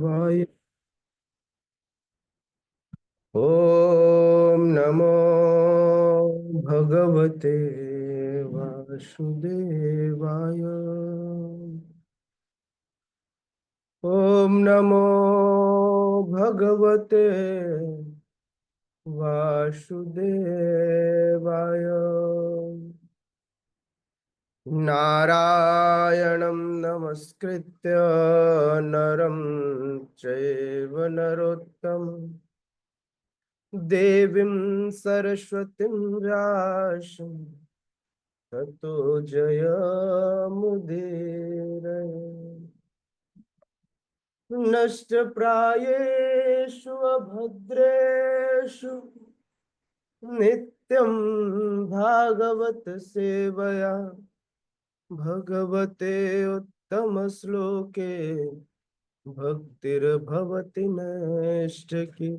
वाय। ओम नमो भगवते वासुदेवाय। ओम नमो भगवते वासुदेवाय। नारायणं नमस्कृत्य नरं चैव नरोत्तमं देवीं सरस्वतीं व्यासं ततो जयमुदीरये। नष्टप्रायेषु अभद्रेषु नित्यं भागवत सेवया भगवते उत्तमश्लोके भक्तिर्भवति नैष्ठिकी।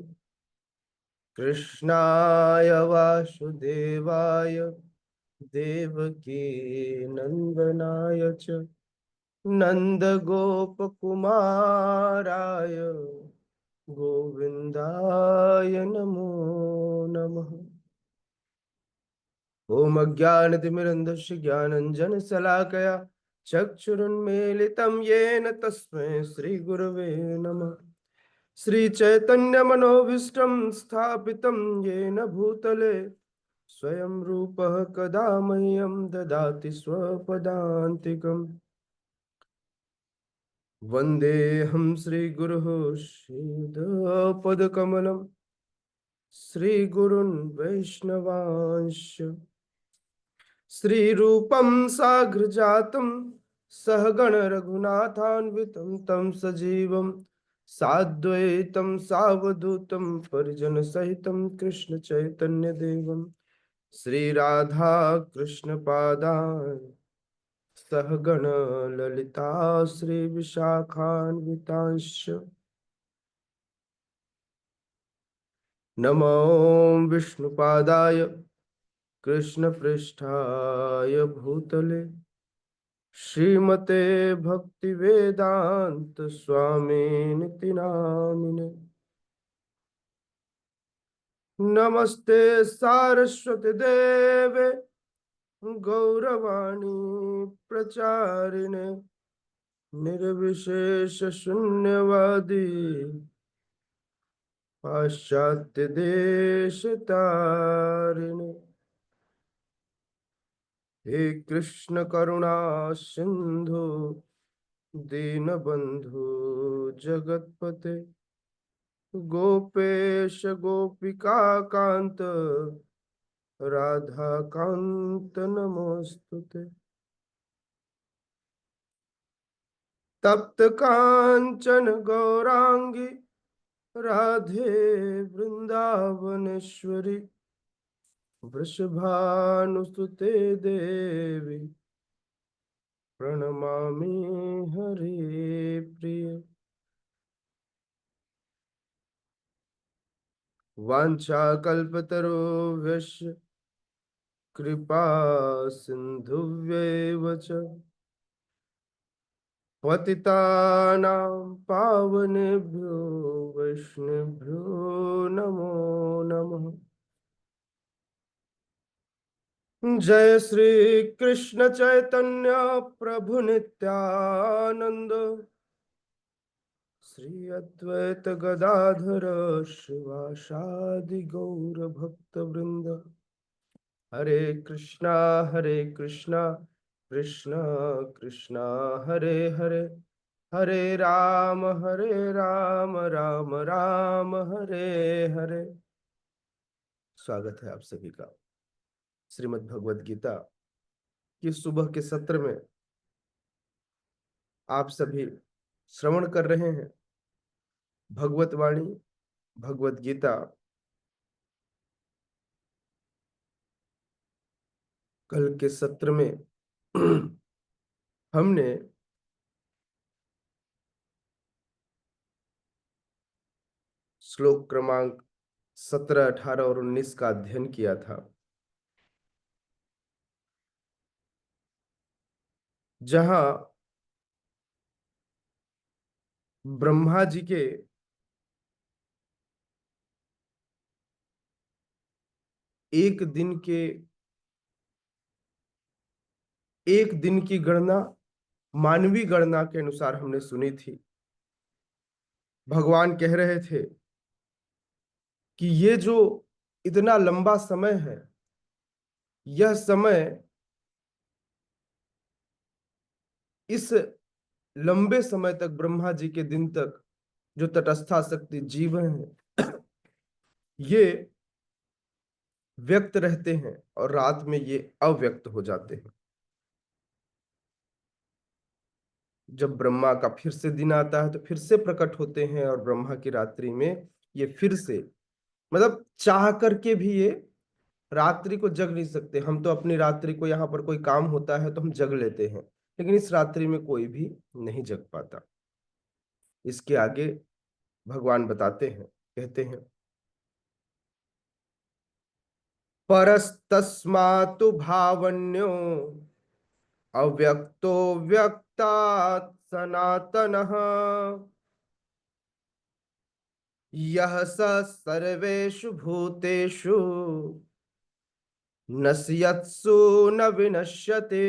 कृष्णाय वासुदेवाय देवकी नंदनाय च नन्दगोपकुमाराय गोविन्दाय नमो नमः। ॐ अज्ञानतिमिरन्धस्य ज्ञानञ्जनशलाकया चक्षुरुन्मीलितं येन तस्मै श्रीगुरवे नमः। श्रीचैतन्यमनोभीष्टं स्थापितं येन भूतले स्वयं रूपः कदा मह्यं ददाति स्वपदान्तिकम्। वन्देऽहं श्रीगुरुः श्रीयुतपदकमलं श्रीगुरुन् वैष्णवांश्च श्रीरूपं साग्रजातं सहगण रघुनाथान्वितं तं सजीवं साद्वैतं सावधूतं परिजनसहितं कृष्ण चैतन्य देवं श्रीराधा कृष्ण पादान् सहगण ललिता श्री विशाखान्वितांश्च नमो विष्णुपादाय कृष्णपृष्ठाय भूतले श्रीमते भक्तिवेदांत स्वामिनिति नामिने। नमस्ते सारस्वती देवे गौरवाणी प्रचारिणे निर्विशेष शून्यवादी पाश्चात्य देश तारिणे। हे कृष्ण करुणा सिंधु दीनबंधु जगतपते गोपेश गोपिका कांत राधा कांत नमोस्तुते। तप्त कांचन गौरांगी राधे वृंदावनेश्वरी वृषभानुसुते देवी प्रणमामि हरे प्रिय। वाञ्छाकल्पतरुभ्यश्च कृपा सिन्धुभ्येव च पतितानां पावनेभ्यो वैष्णवेभ्यो नमो नमः। जय श्री कृष्ण चैतन्य प्रभु नित्यानंद श्री अद्वैत गदाधर शिवासादि गौर भक्त वृंद। हरे कृष्णा कृष्ण कृष्णा हरे हरे हरे राम राम राम हरे हरे। स्वागत है आप सभी का श्रीमद् भगवद गीता की सुबह के सत्र में। आप सभी श्रवण कर रहे हैं भगवत वाणी भगवत गीता। कल के सत्र में हमने श्लोक क्रमांक 17, 18 और 19 का अध्ययन किया था, जहां ब्रह्मा जी के एक दिन के एक दिन की गणना मानवीय गणना के अनुसार हमने सुनी थी। भगवान कह रहे थे कि ये जो इतना लंबा समय है, यह समय इस लंबे समय तक ब्रह्मा जी के दिन तक जो तटस्था शक्ति जीव हैं ये व्यक्त रहते हैं और रात में ये अव्यक्त हो जाते हैं। जब ब्रह्मा का फिर से दिन आता है तो फिर से प्रकट होते हैं और ब्रह्मा की रात्रि में ये फिर से, मतलब चाह करके भी ये रात्रि को जग नहीं सकते। हम तो अपनी रात्रि को, यहाँ पर कोई काम होता है तो हम जग लेते हैं, लेकिन इस रात्रि में कोई भी नहीं जग पाता। इसके आगे भगवान बताते हैं, कहते हैं परस्तस्मातु भावन्यो अव्यक्तो व्यक्तात् सनातनः यह स सर्वेषु भूतेषु नश्यत्सु न विनश्यते।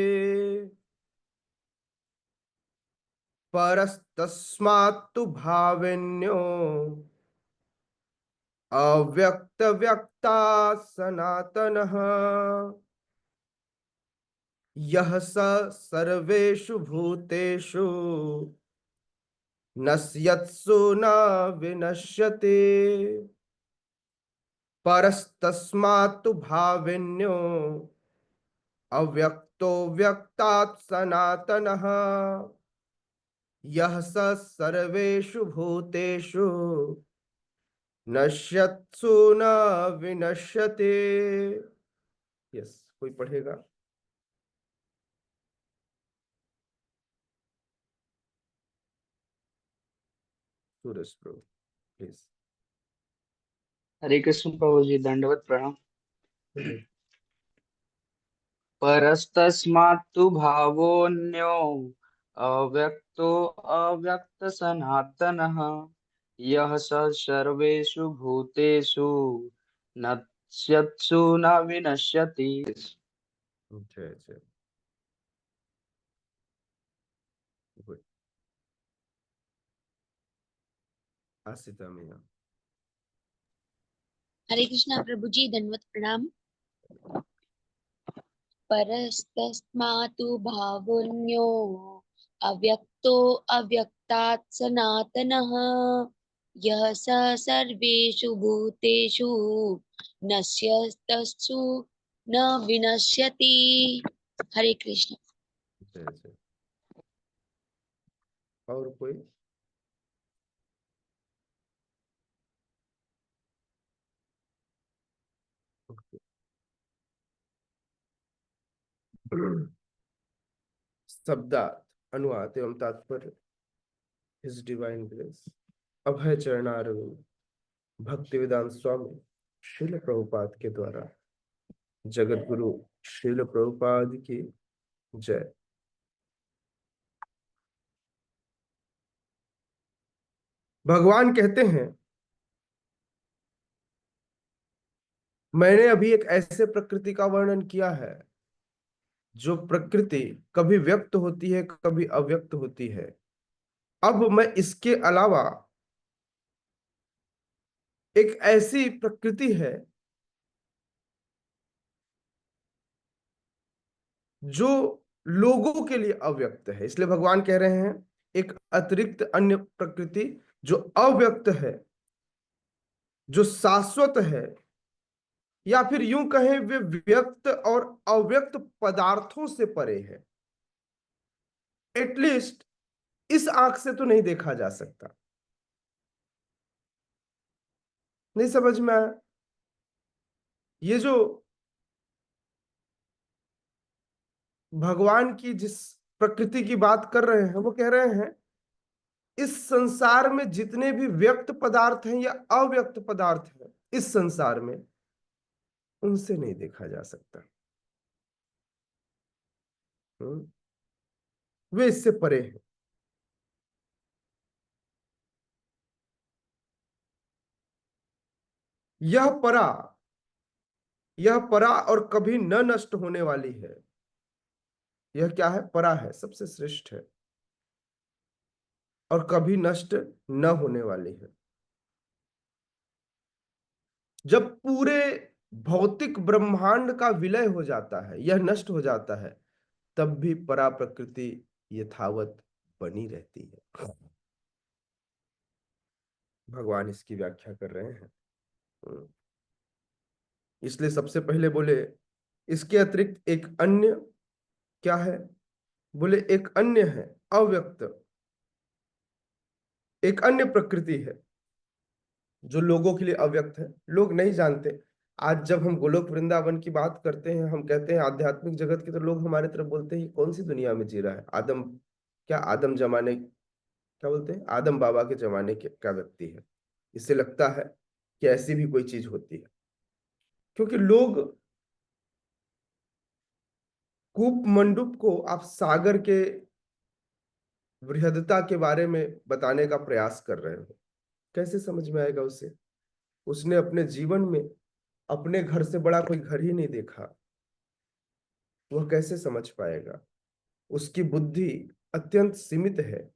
परस्तस्मात्तु भावेन्यो अव्यक्त व्यक्ता सनातनः यह स सर्वेषु भूतेषु नश्यत्सु न विनश्यते। परस्तस्मात्तु भावेन्यो अव्यक्तो व्यक्तात् सनातनः यह स सर्वेषु भूतेषु नश्यत्सु न विनश्यते। यस, कोई पढ़ेगा? सूरज प्रभु प्लीज। हरे कृष्ण प्रभु जी, दंडवत प्रणाम। परस्तस्मात्तु भावोऽन्यो अव्यक्तो अव्यक्त सनातनः यः स सर्वेषु भूतेषु नश्यत्सु न विनश्यति। जय जय। गुड। आसिता मिया। हरे कृष्णा प्रभु जी, दंडवत प्रणाम। परस्तस्मातु भावोऽन्यो अव्यक्तो अव्यक्तात् सनातनः यः स सर्वेषु भूतेषु नश्यतस्तु न विनश्यति। हरे कृष्ण। जय जय। और कोई? शब्दार्थ, अनुवाद एवं तात्पर्य। हिज डिवाइन ग्रेस अभय चरणारविंद भक्ति वेदांत स्वामी श्रील प्रभुपाद के द्वारा जगत गुरु श्रील प्रभुपाद की जय। भगवान कहते हैं, मैंने अभी एक ऐसे प्रकृति का वर्णन किया है जो प्रकृति कभी व्यक्त होती है, कभी अव्यक्त होती है। अब मैं इसके अलावा एक ऐसी प्रकृति है जो लोगों के लिए अव्यक्त है, इसलिए भगवान कह रहे हैं एक अतिरिक्त अन्य प्रकृति जो अव्यक्त है, जो शाश्वत है, या फिर यूं कहें वे व्यक्त और अव्यक्त पदार्थों से परे है। एटलीस्ट इस आंख से तो नहीं देखा जा सकता। नहीं समझ में आया? ये जो भगवान की जिस प्रकृति की बात कर रहे हैं वो कह रहे हैं इस संसार में जितने भी व्यक्त पदार्थ हैं या अव्यक्त पदार्थ हैं इस संसार में, उनसे नहीं देखा जा सकता। वे इससे परे हैं। यह परा और कभी न नष्ट होने वाली है। यह क्या है? परा है, सबसे श्रेष्ठ है और कभी नष्ट न होने वाली है। जब पूरे भौतिक ब्रह्मांड का विलय हो जाता है, यह नष्ट हो जाता है, तब भी परा प्रकृति यथावत बनी रहती है। भगवान इसकी व्याख्या कर रहे हैं। इसलिए सबसे पहले बोले इसके अतिरिक्त एक अन्य क्या है? बोले एक अन्य है, अव्यक्त, एक अन्य प्रकृति है जो लोगों के लिए अव्यक्त है, लोग नहीं जानते। आज जब हम गोलोक वृंदावन की बात करते हैं, हम कहते हैं आध्यात्मिक जगत की, तो लोग हमारे तरफ बोलते हैं कौन सी दुनिया में जी रहा है, आदम, क्या आदम जमाने, क्या बोलते हैं, आदम बाबा के जमाने के का व्यक्ति है। इससे लगता है कि ऐसी भी कोई चीज होती है, क्योंकि लोग कूप मंडूप को आप सागर के बृहदता के बारे में बताने का प्रयास कर रहे हो, कैसे समझ में आएगा उसे? उसने अपने जीवन में अपने घर से बड़ा कोई घर ही नहीं देखा, वह कैसे समझ पाएगा? उसकी बुद्धि अत्यंत सीमित है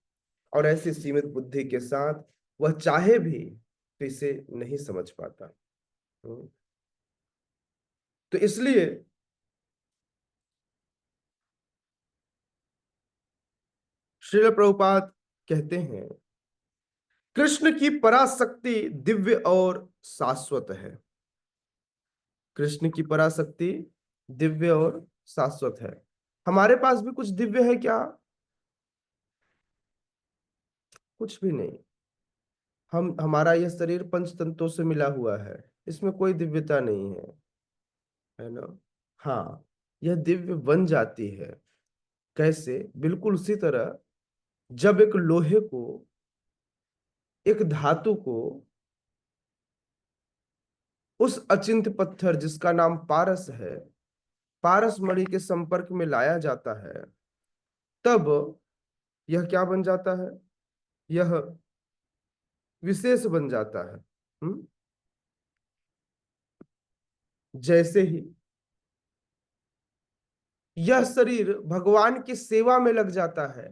और ऐसी सीमित बुद्धि के साथ वह चाहे भी तो इसे नहीं समझ पाता। तो इसलिए श्रील प्रभुपाद कहते हैं कृष्ण की पराशक्ति दिव्य और शाश्वत है। कृष्ण की पराशक्ति दिव्य और शाश्वत है। हमारे पास भी कुछ दिव्य है क्या? कुछ भी नहीं। हमारा यह शरीर पंचतंत्रों से मिला हुआ है, इसमें कोई दिव्यता नहीं है ना? हाँ, यह दिव्य बन जाती है। कैसे? बिल्कुल उसी तरह जब एक लोहे को, एक धातु को उस अचिंत्य पत्थर जिसका नाम पारस है, पारस मणि के संपर्क में लाया जाता है, तब यह क्या बन जाता है? यह विशेष बन जाता है। जैसे ही यह शरीर भगवान की सेवा में लग जाता है,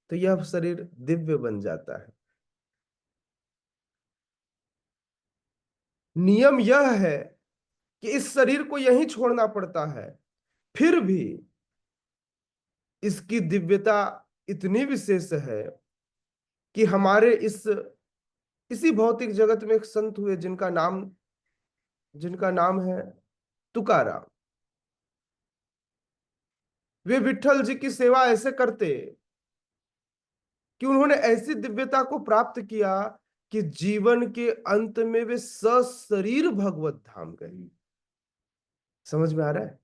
तो यह शरीर दिव्य बन जाता है। नियम यह है कि इस शरीर को यहीं छोड़ना पड़ता है, फिर भी इसकी दिव्यता इतनी विशेष है कि हमारे इसी भौतिक जगत में एक संत हुए जिनका नाम है तुकाराम। वे विठल जी की सेवा ऐसे करते कि उन्होंने ऐसी दिव्यता को प्राप्त किया कि जीवन के अंत में वे सशरीर भगवत धाम गए। समझ में आ रहा है?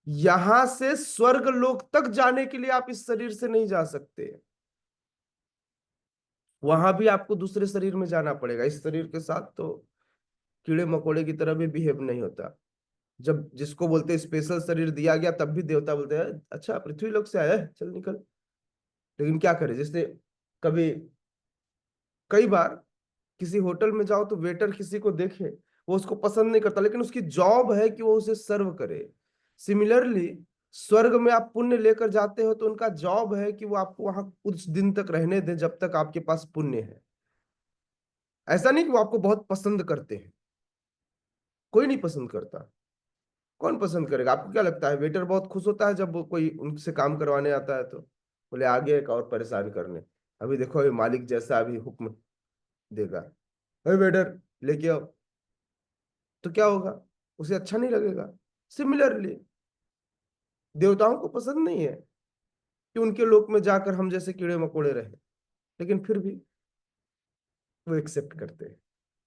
यहां से स्वर्ग लोक तक जाने के लिए आप इस शरीर से नहीं जा सकते, वहां भी आपको दूसरे शरीर में जाना पड़ेगा। इस शरीर के साथ तो कीड़े मकोड़े की तरह भी बिहेव नहीं होता। जब जिसको बोलते हैं स्पेशल शरीर दिया गया, तब भी देवता बोलते हैं अच्छा पृथ्वी लोक से आया है, चल निकल। लेकिन क्या करे, जैसे कभी कई बार किसी होटल में जाओ तो वेटर किसी को देखे, वो उसको पसंद नहीं करता, लेकिन उसकी जॉब है कि वो उसे सर्व करे। सिमिलरली स्वर्ग में आप पुण्य लेकर जाते हो तो उनका जॉब है कि वो आपको वहां कुछ दिन तक रहने दें जब तक आपके पास पुण्य है। ऐसा नहीं कि वो आपको बहुत पसंद करते हैं, कोई नहीं पसंद करता। कौन पसंद करेगा? आपको क्या लगता है वेटर बहुत खुश होता है जब वो कोई उनसे काम करवाने आता है तो बोले आगे एक और परेशान करने, अभी देखो ये मालिक जैसा अभी हुक्म देगा, अरे वेटर लेके आओ, तो क्या होगा? उसे अच्छा नहीं लगेगा। सिमिलरली देवताओं को पसंद नहीं है कि उनके लोक में जाकर हम जैसे कीड़े मकोड़े रहे, लेकिन फिर भी वो एक्सेप्ट करते हैं,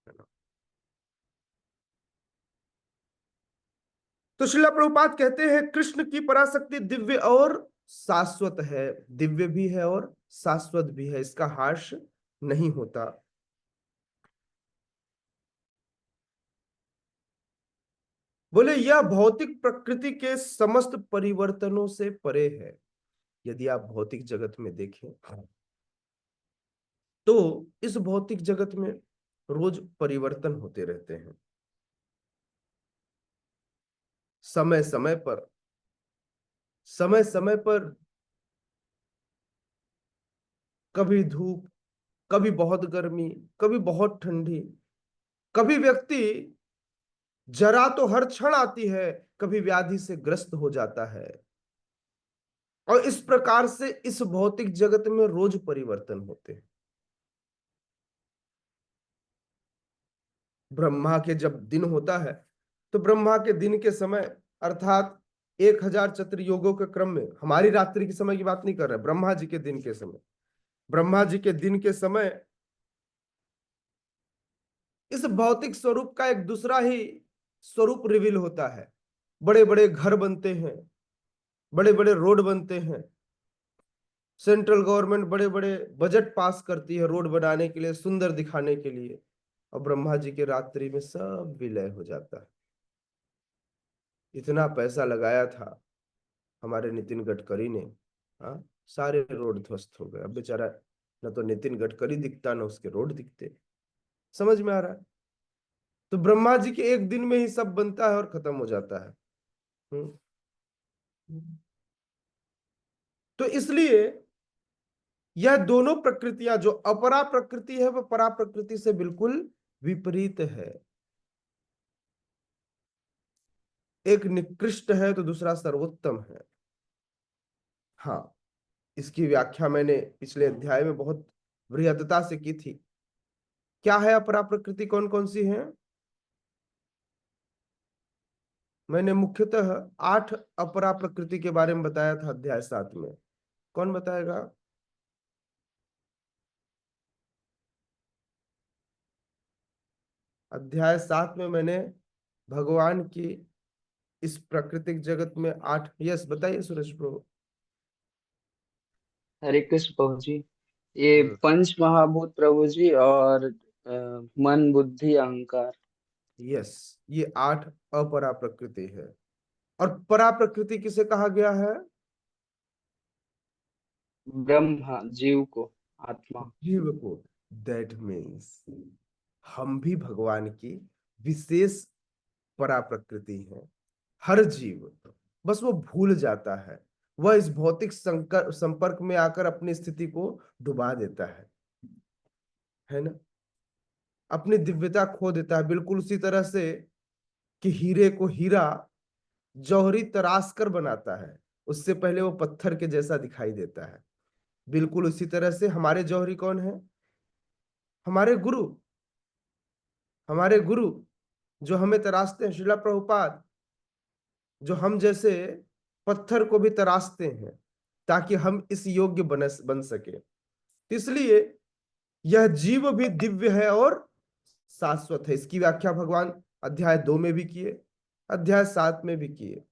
है ना? तो श्रीला प्रभुपाद कहते हैं कृष्ण की पराशक्ति दिव्य और शाश्वत है। दिव्य भी है और शाश्वत भी है, इसका हार्श नहीं होता। बोले यह भौतिक प्रकृति के समस्त परिवर्तनों से परे है। यदि आप भौतिक जगत में देखें तो इस भौतिक जगत में रोज परिवर्तन होते रहते हैं। समय समय पर, समय समय पर कभी धूप, कभी बहुत गर्मी, कभी बहुत ठंडी, कभी व्यक्ति जरा तो हर क्षण आती है, कभी व्याधि से ग्रस्त हो जाता है। और इस प्रकार से इस भौतिक जगत में रोज परिवर्तन होते हैं। ब्रह्मा के जब दिन होता है तो ब्रह्मा के दिन के समय, अर्थात 1000 चतुर योगों के क्रम में, हमारी रात्रि के समय की बात नहीं कर रहे, ब्रह्मा जी के दिन के समय, ब्रह्मा जी के दिन के समय इस भौतिक स्वरूप का एक दूसरा ही स्वरूप रिवील होता है। बड़े बड़े घर बनते हैं, बड़े बड़े रोड बनते हैं, सेंट्रल गवर्नमेंट बड़े बड़े बजट पास करती है रोड बनाने के लिए, सुंदर दिखाने के लिए, और ब्रह्मा जी के रात्रि में सब विलय हो जाता है। इतना पैसा लगाया था हमारे नितिन गडकरी ने, हाँ, सारे रोड ध्वस्त हो गए। अब बेचारा न तो नितिन गडकरी दिखता, न उसके रोड दिखते। समझ में आ रहा है? तो ब्रह्मा जी के एक दिन में ही सब बनता है और खत्म हो जाता है। तो इसलिए यह दोनों प्रकृतियां, जो अपरा प्रकृति है वह परा प्रकृति से बिल्कुल विपरीत है। एक निकृष्ट है तो दूसरा सर्वोत्तम है। हाँ, इसकी व्याख्या मैंने पिछले अध्याय में बहुत बृहदता से की थी। क्या है अपरा प्रकृति, कौन कौन सी है? मैंने मुख्यतः 8 अपरा प्रकृति के बारे में बताया था अध्याय 7 में। कौन बताएगा? अध्याय 7 में मैंने भगवान की इस प्राकृतिक जगत में 8, यस बताइए सूरज प्रभु। हरे कृष्ण प्रभु जी। ये हम्म, पंच महाभूत प्रभु जी, और मन बुद्धि अहंकार। यस, ये 8 अपरा प्रकृति है। और परा प्रकृति किसे कहा गया है? ब्रह्मा जीव को, आत्मा। जीव को। दैट मीन्स हम भी भगवान की विशेष परा प्रकृति है। हर जीव, बस वो भूल जाता है, वह इस भौतिक संपर्क में आकर अपनी स्थिति को डुबा देता है ना, अपनी दिव्यता खो देता है। बिल्कुल उसी तरह से कि हीरे को हीरा जौहरी तराश कर बनाता है, उससे पहले वो पत्थर के जैसा दिखाई देता है। बिल्कुल उसी तरह से हमारे जौहरी कौन है? हमारे गुरु। हमारे गुरु जो हमें तराशते हैं, श्रीला प्रभुपाद, जो हम जैसे पत्थर को भी तराशते हैं ताकि हम इस योग्य बन सके। इसलिए यह जीव भी दिव्य है और शाश्वत है। इसकी व्याख्या भगवान अध्याय 2 में भी किए, अध्याय 7 में भी किए।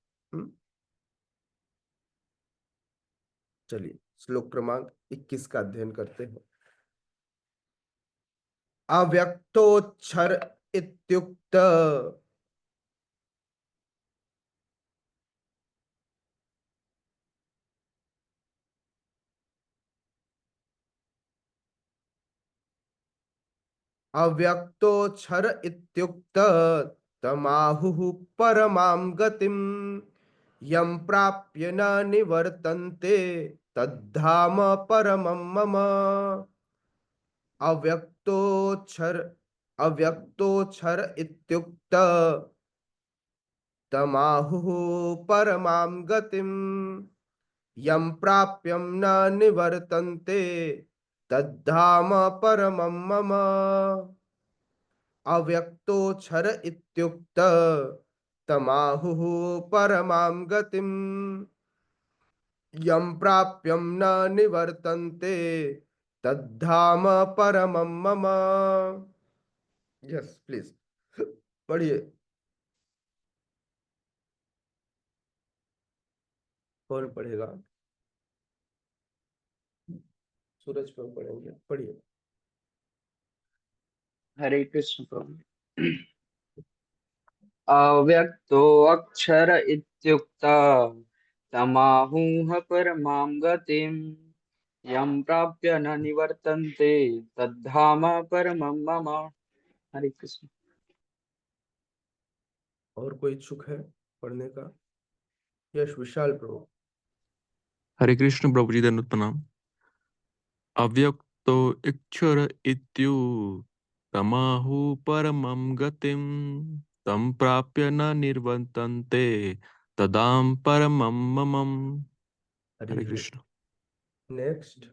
चलिए श्लोक क्रमांक 21 का अध्ययन करते हैं। अव्यक्तोच्छर इत्युक्त अव्यक्तोच्छर इत्युक्त तमाहुः परमां गतिम् यं प्राप्य न निवर्तन्ते तद्धाम परमं मम। अव्यक्तोच्छर, अव्यक्तोच्छर इत्युक्त तमाहुः परमां गतिम् यं प्राप्यं न निवर्तन्ते तद्धाम परमं मम। अव्यक्तोच्छर इत्युक्त तमाहुः परमां गतिम् यं प्राप्यं न निवर्तन्ते तद्धाम परमं मम। यस प्लीज पढ़िए। कौन पढ़ेगा? सूरज पर पढ़ेंगे, पढ़िए। हरे कृष्ण प्रभु। अव्यक्तो अक्षर इत्युक्ता तमाहुः परमां गतिम् यं प्राप्य न निवर्तन्ते तद्धाम परमं मम। हरे कृष्ण। और कोई इच्छुक है पढ़ने का? यश विशाल प्रभु। हरे कृष्ण प्रभु जी, दंडवत प्रणाम। अव्यक्तो इक्षर इत्यु तमाहु परमं गतिं तं प्राप्य न निर्वर्तन्ते तदां परमं ममम्। हरि हरे हरि। कृष्ण। नेक्स्ट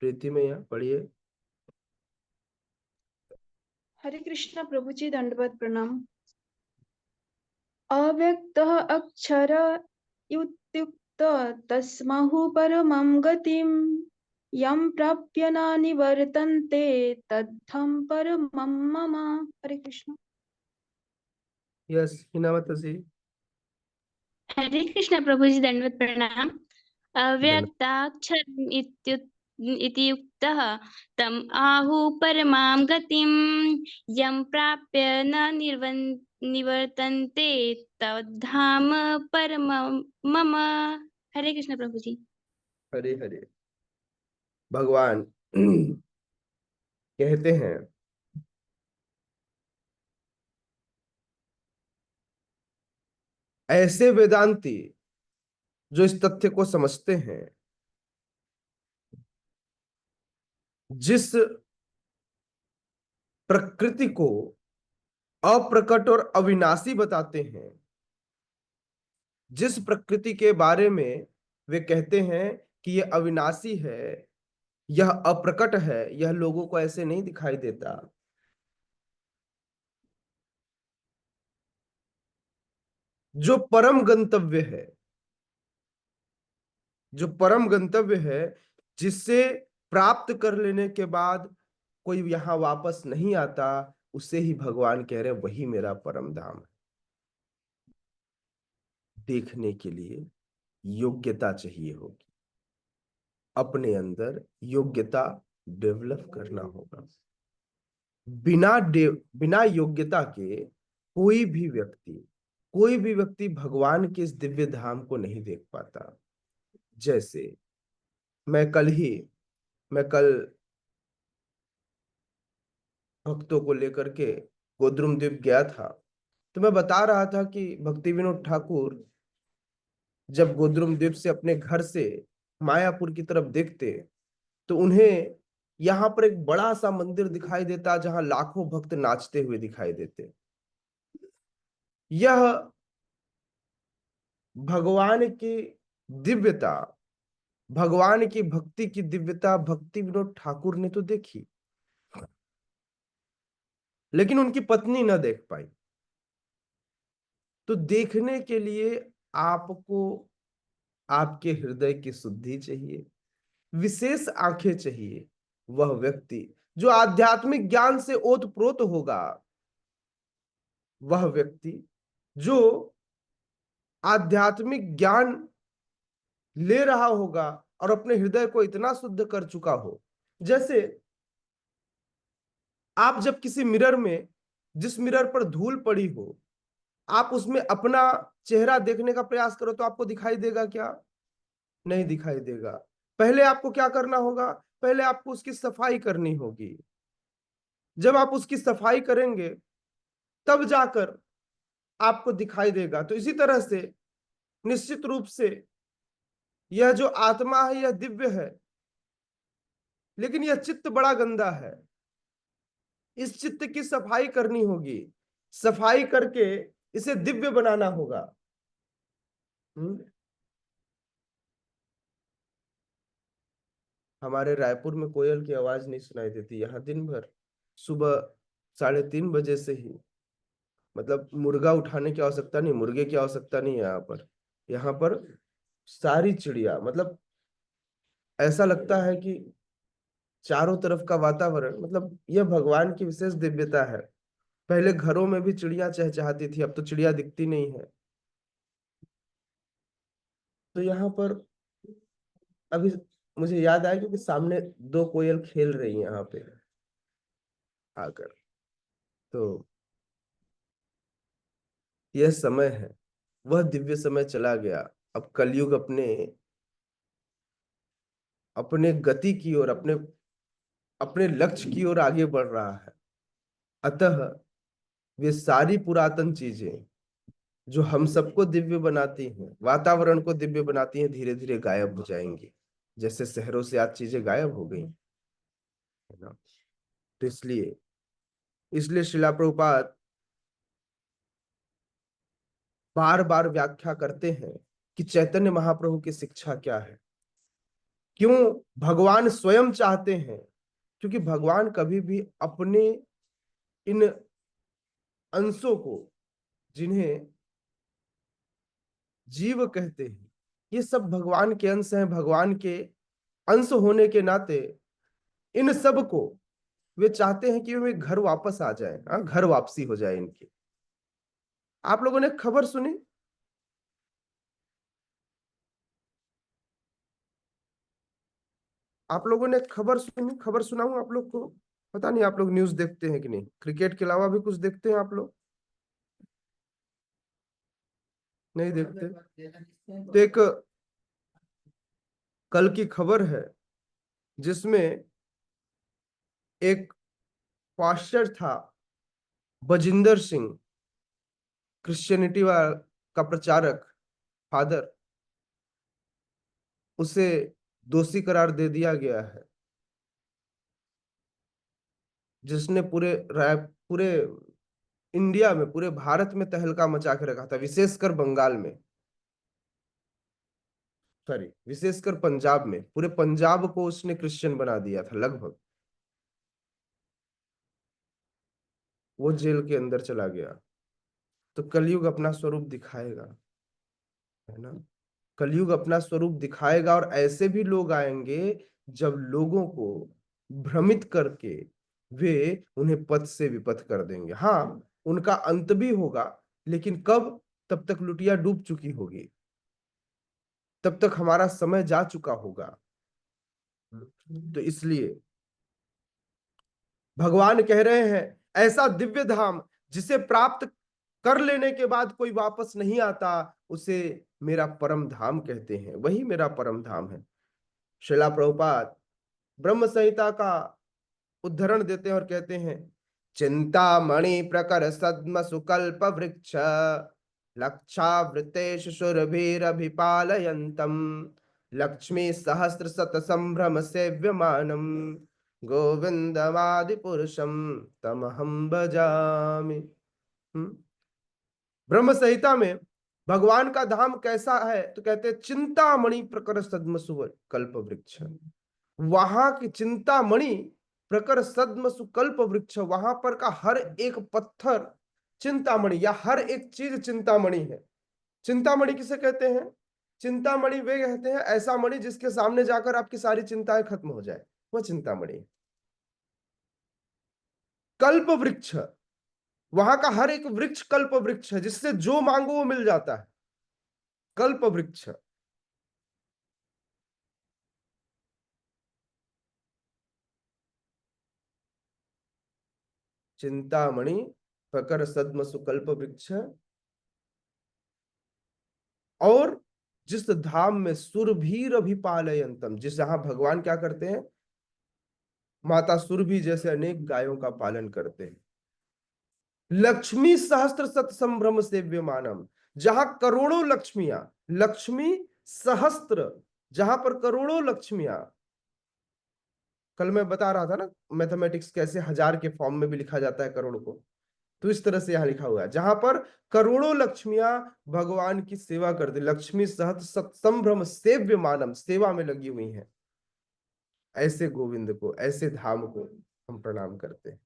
प्रीति में यहाँ पढ़िए। हरे कृष्ण प्रभु जी, दंडवत प्रणाम। अव्यक्तः अक्षर इत्युक्त तस्माहु परमं गतिं यं प्राप्य न निवर्तन्ते तद्धं परमं मम। हरे कृष्ण। यस हिनावत जी। हरे कृष्ण प्रभु जी, दंडवत प्रणाम। धन्यवाद। अव्यक्ताक्षर इति युक्तः तम आहु परमां गतिं यं प्राप्य न निवर्तन्ते तद्धाम परमं मम। हरे कृष्ण प्रभु जी। हरे हरे। भगवान कहते हैं ऐसे वेदांती जो इस तथ्य को समझते हैं, जिस प्रकृति को अप्रकट और अविनाशी बताते हैं, जिस प्रकृति के बारे में वे कहते हैं कि यह अविनाशी है, यह अप्रकट है, यह लोगों को ऐसे नहीं दिखाई देता, जो परम गंतव्य है, जो परम गंतव्य है, जिससे प्राप्त कर लेने के बाद कोई यहां वापस नहीं आता, उसे ही भगवान कह रहे हैं वही मेरा परम धाम है। देखने के लिए योग्यता चाहिए होगी, अपने अंदर योग्यता डेवलप करना होगा। बिना योग्यता के कोई भी व्यक्ति भगवान के इस दिव्य धाम को नहीं देख पाता। जैसे मैं कल भक्तों को लेकर के गोद्रुम द्वीप गया था, तो मैं बता रहा था कि भक्ति विनोद ठाकुर जब गोद्रुम द्वीप से अपने घर से मायापुर की तरफ देखते, तो उन्हें यहाँ पर एक बड़ा सा मंदिर दिखाई देता जहां लाखों भक्त नाचते हुए दिखाई देते। यह भगवान की दिव्यता, भगवान की भक्ति की दिव्यता भक्ति विनोद ठाकुर ने तो देखी, लेकिन उनकी पत्नी न देख पाई। तो देखने के लिए आपको आपके हृदय की शुद्धि चाहिए, विशेष आंखें चाहिए। वह व्यक्ति जो आध्यात्मिक ज्ञान से ओतप्रोत होगा, वह व्यक्ति जो आध्यात्मिक ज्ञान ले रहा होगा और अपने हृदय को इतना शुद्ध कर चुका हो। जैसे आप जब किसी मिरर में, जिस मिरर पर धूल पड़ी हो, आप उसमें अपना चेहरा देखने का प्रयास करो तो आपको दिखाई देगा क्या? नहीं दिखाई देगा। पहले आपको क्या करना होगा? पहले आपको उसकी सफाई करनी होगी। जब आप उसकी सफाई करेंगे तब जाकर आपको दिखाई देगा। तो इसी तरह से निश्चित रूप से यह जो आत्मा है यह दिव्य है, लेकिन यह चित्त बड़ा गंदा है। इस चित्त की सफाई करनी होगी, सफाई करके इसे दिव्य बनाना होगा। हमारे रायपुर में कोयल की आवाज नहीं सुनाई देती। यहाँ दिन भर सुबह 3:30 बजे से ही, मतलब मुर्गा उठाने की आवश्यकता नहीं, मुर्गे की आवश्यकता नहीं है यहाँ पर सारी चिड़िया, मतलब ऐसा लगता है कि चारों तरफ का वातावरण, मतलब यह भगवान की विशेष दिव्यता है। पहले घरों में भी चिड़िया चहचहाती थी, अब तो चिड़िया दिखती नहीं है। तो यहाँ पर अभी मुझे याद आया क्योंकि सामने 2 कोयल खेल रही हैं यहाँ पे आकर। तो यह समय है, वह दिव्य समय चला गया। अब कलयुग अपने अपने गति की ओर, अपने अपने लक्ष्य की ओर आगे बढ़ रहा है। अतः वे सारी पुरातन चीजें जो हम सबको दिव्य बनाती हैं, वातावरण को दिव्य बनाती हैं, धीरे धीरे गायब हो जाएंगी, जैसे शहरों से आज चीजें गायब हो गई, है ना। तो इसलिए इसलिए श्रीला प्रभुपाद बार बार व्याख्या करते हैं कि चैतन्य महाप्रभु की शिक्षा क्या है। क्यों भगवान स्वयं चाहते हैं, क्योंकि भगवान कभी भी अपने इन अंशों को, जिन्हें जीव कहते हैं, ये सब भगवान के अंश हैं। भगवान के अंश होने के नाते इन सब को वे चाहते हैं कि वे घर वापस आ जाए, हाँ, घर वापसी हो जाए इनकी। आप लोगों ने खबर सुनी, आप लोगों ने खबर सुनी, खबर सुनाऊं आप लोग को। पता नहीं आप लोग न्यूज देखते हैं कि नहीं, क्रिकेट के अलावा भी कुछ देखते हैं आप लोग? नहीं देखते? तो एक कल की खबर है जिसमें एक पास्टर था, बजिंदर सिंह, क्रिश्चियनिटी का प्रचारक, फादर, उसे दोषी करार दे दिया गया है, जिसने पूरे इंडिया में, पूरे भारत में तहलका मचा के रखा था, विशेषकर बंगाल में, सॉरी विशेषकर पंजाब में। पूरे पंजाब को उसने क्रिश्चियन बना दिया था लगभग। वो जेल के अंदर चला गया। तो कलयुग अपना स्वरूप दिखाएगा, है ना। कलयुग अपना स्वरूप दिखाएगा और ऐसे भी लोग आएंगे जब लोगों को भ्रमित करके वे उन्हें पथ से विपथ कर देंगे। हाँ, उनका अंत भी होगा, लेकिन कब? तब तक लुटिया डूब चुकी होगी, तब तक हमारा समय जा चुका होगा। तो इसलिए भगवान कह रहे हैं, ऐसा दिव्य धाम जिसे प्राप्त कर लेने के बाद कोई वापस नहीं आता, उसे मेरा परम धाम कहते हैं, वही मेरा परम धाम है। श्रीला प्रभुपाद ब्रह्म संहिता का उद्धरण देते हैं और कहते हैं, चिंतामणि प्रकर सद्म सुकल्प वृक्ष लक्षावृतेषु सुरभिरभिपालयन्तम लक्ष्मी सहस्र शत संभ्रम सेव्यमानम गोविंदमादि पुरुषम तमहं भजामि। ब्रह्म संहिता में भगवान का धाम कैसा है तो कहते हैं, चिंतामणि प्रकर सद्म सुकल्प वृक्ष। वहां की चिंतामणि प्रकर सद्म सुकल्प वृक्ष, वहां पर का हर एक पत्थर चिंतामणि, या हर एक चीज चिंतामणि है। चिंतामणि किसे कहते हैं? चिंतामणि वे कहते हैं ऐसा मणि जिसके सामने जाकर आपकी सारी चिंताएं खत्म हो जाए, वह चिंतामणि। कल्प वृक्ष, वहां का हर एक वृक्ष कल्प वृक्ष है, जिससे जो मांगो वो मिल जाता है, कल्प वृक्ष। चिंतामणि प्रकर सद्म सुकल्प वृक्ष। और जिस धाम में सुरभीर अभिपालयंतम, जिस जहां भगवान क्या करते हैं, माता सुरभि जैसे अनेक गायों का पालन करते हैं। लक्ष्मी सहस्त्र सत संभ्रम सेव्यमानम, जहां करोड़ों लक्ष्मियां, लक्ष्मी सहस्त्र, जहां पर करोड़ों लक्ष्मियां। कल मैं बता रहा था ना मैथमेटिक्स कैसे हजार के फॉर्म में भी लिखा जाता है करोड़ को, तो इस तरह से यहां लिखा हुआ है, जहां पर करोड़ों लक्ष्मियां भगवान की सेवा करती, लक्ष्मी सहस्त्र सत संभ्रम सेव्यमानम, सेवा में लगी हुई हैं। ऐसे गोविंद को, ऐसे धाम को हम प्रणाम करते हैं।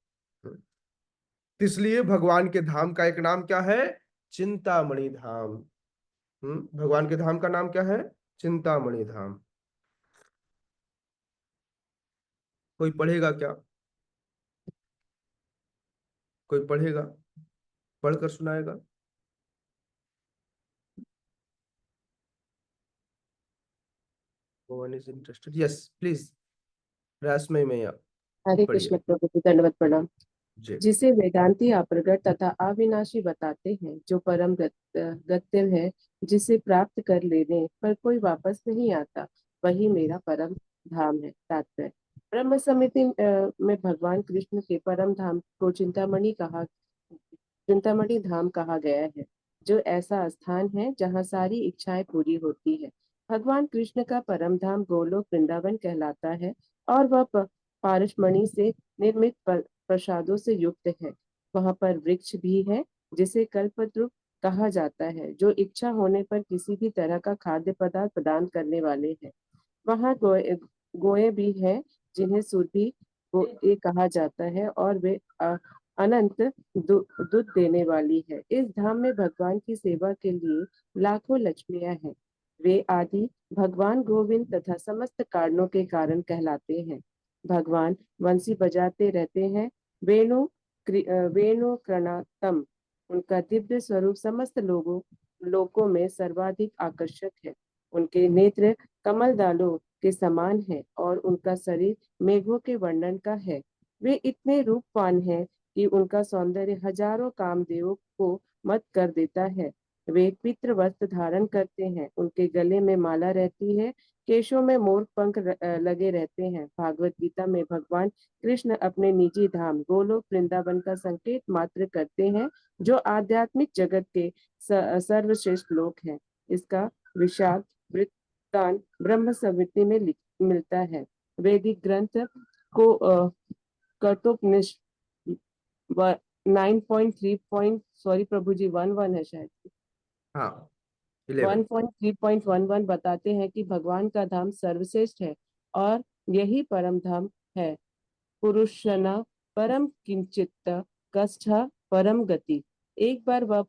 इसलिए भगवान के धाम का एक नाम क्या है? चिंतामणि धाम। भगवान के धाम का नाम क्या है? चिंतामणि धाम। कोई पढ़ेगा क्या? कोई पढ़ेगा, पढ़कर सुनाएगा? One is interested, yes please. रासमय में आप हरे पढ़िए कृष्ण प्रभु जी, दंडवत प्रणाम। जी। जिसे वेदांती अप्रगट तथा अविनाशी बताते हैं, जो परम गत्य है, जिसे प्राप्त कर लेने पर कोई वापस नहीं आता, वही मेरा परम धाम है। तात्पर्य, ब्रह्म समिति में भगवान कृष्ण के परम धाम को चिंतामणि धाम कहा गया है, जो ऐसा स्थान है जहाँ सारी इच्छाएं पूरी होती है। भगवान कृष्ण का परम धाम गोलोक वृंदावन कहलाता है और वह पारसमणि से निर्मित प्रसादों से युक्त है। वहाँ पर वृक्ष भी है जिसे कल्पद्रुम कहा जाता है, जो इच्छा होने पर किसी भी तरह का खाद्य पदार्थ प्रदान करने वाले हैं। वहाँ गोए भी हैं जिन्हें सुरभि गोए कहा जाता है और वे अनंत दूध देने वाली है। इस धाम में भगवान की सेवा के लिए लाखों लक्ष्मियां हैं। वे आदि भगवान गोविंद तथा समस्त कारणों के कारण कहलाते हैं। भगवान वंशी बजाते रहते हैं। वेणु क्रणातम उनका दिव्य स्वरूप समस्त लोकों में सर्वाधिक आकर्षक है। उनके नेत्र कमल दालों के समान है और उनका शरीर मेघों के वर्णन का है। वे इतने रूपवान हैं कि उनका सौंदर्य हजारों कामदेवों को मत कर देता है। वे पितृ वस्त्र धारण करते हैं। उनके गले में माला रहती है। केशों में मोर पंख लगे रहते हैं। भागवत गीता में भगवान कृष्ण अपने निजी धाम गोलोक वृंदावन का संकेत मात्र करते हैं, जो आध्यात्मिक जगत के सर्वश्रेष्ठ लोक हैं। इसका विषाद वृत्तांत ब्रह्म संहिता में मिलता है। वैदिक ग्रंथ को कठोपनिषद 9.3 सॉरी प्रभु जी 11 है शायद, हाँ 11। 1.3.11 बताते हैं कि भगवान का धाम सर्वश्रेष्ठ है और यही परम धाम है। पुरुषना परम किंचित कष्ट परम गति। एक बार वह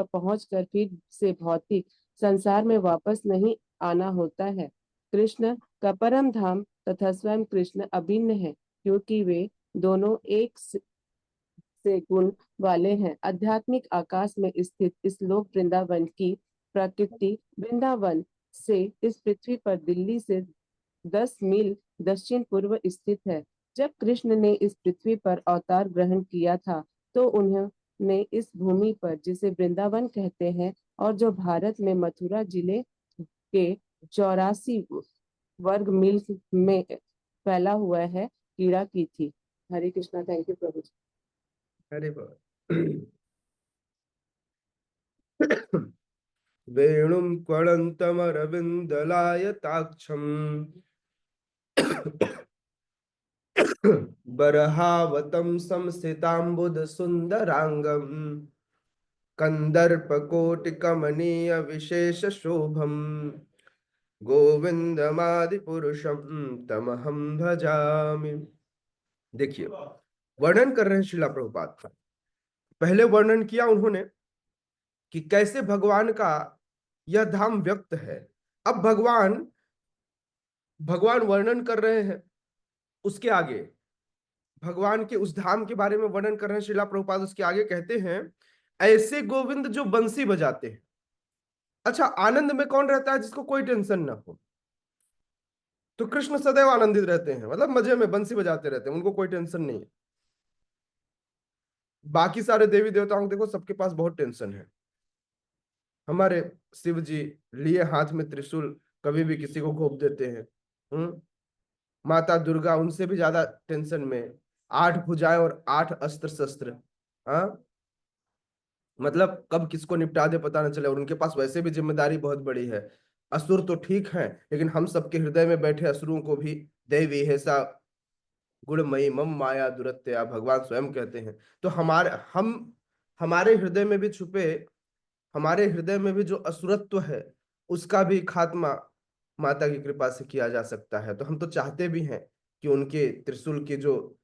पहुंच कर फिर से भौतिक संसार में वापस नहीं आना होता है। कृष्ण का परम धाम तथा स्वयं कृष्ण अभिन्न है, क्योंकि वे दोनों एक से गुण वाले हैं। आध्यात्मिक आकाश में स्थित इस लोक वृंदावन की प्रकृति वृंदावन से इस पृथ्वी पर दिल्ली से 10 मील दक्षिण पूर्व स्थित है। जब कृष्ण ने इस पृथ्वी पर अवतार ग्रहण किया था, तो उन्होंने इस भूमि पर, जिसे वृंदावन कहते हैं और जो भारत में मथुरा जिले के 84 वर्ग मील में फैला हुआ है, क्रीड़ा की थी। हरे कृष्णा। थैंक यू प्रभु जी। अरे बाबा। वेणुं क्वणन्तमरविन्दलायताक्षम् बर्हावतं संस्थिताम्बुधसुन्दराङ्गम् कन्दर्पकोटिकमनीयविशेषशोभम् गोविन्दमादिपुरुषं तमहं भजामि। देखिए, वर्णन कर रहे हैं श्रीला प्रभुपाद का। पहले वर्णन किया उन्होंने कि कैसे भगवान का यह धाम व्यक्त है। अब भगवान वर्णन कर रहे हैं, उसके आगे भगवान के उस धाम के बारे में वर्णन कर रहे हैं श्रीला प्रभुपाद। उसके आगे कहते हैं, ऐसे गोविंद जो बंसी बजाते हैं। अच्छा, आनंद में कौन रहता है? जिसको कोई टेंशन ना हो। तो कृष्ण सदैव आनंदित रहते हैं, मतलब मजे में बंसी बजाते रहते हैं, उनको कोई टेंशन नहीं है। बाकी सारे देवी देवताओं को देखो, सबके पास बहुत टेंशन है। हमारे शिव जी लिए हाथ में त्रिशूल, कभी भी किसी को घोंप देते हैं। माता दुर्गा उनसे भी ज्यादा टेंशन में, 8 भुजाएं और 8 अस्त्र शस्त्र। हाँ, मतलब कब किसको निपटा दे पता न चले। और उनके पास वैसे भी जिम्मेदारी बहुत बड़ी है। असुर तो ठीक है, लेकिन हम सबके हृदय में बैठे असुरों को भी देवी ऐसा गुणमयी मम माया दुरत्या भगवान स्वयं कहते हैं। तो हमारे हृदय में भी छुपे, हमारे हृदय में भी जो असुरत्व है, उसका भी खात्मा माता की कृपा से किया जा सकता है। तो हम तो चाहते भी हैं कि उनके त्रिशूल के जो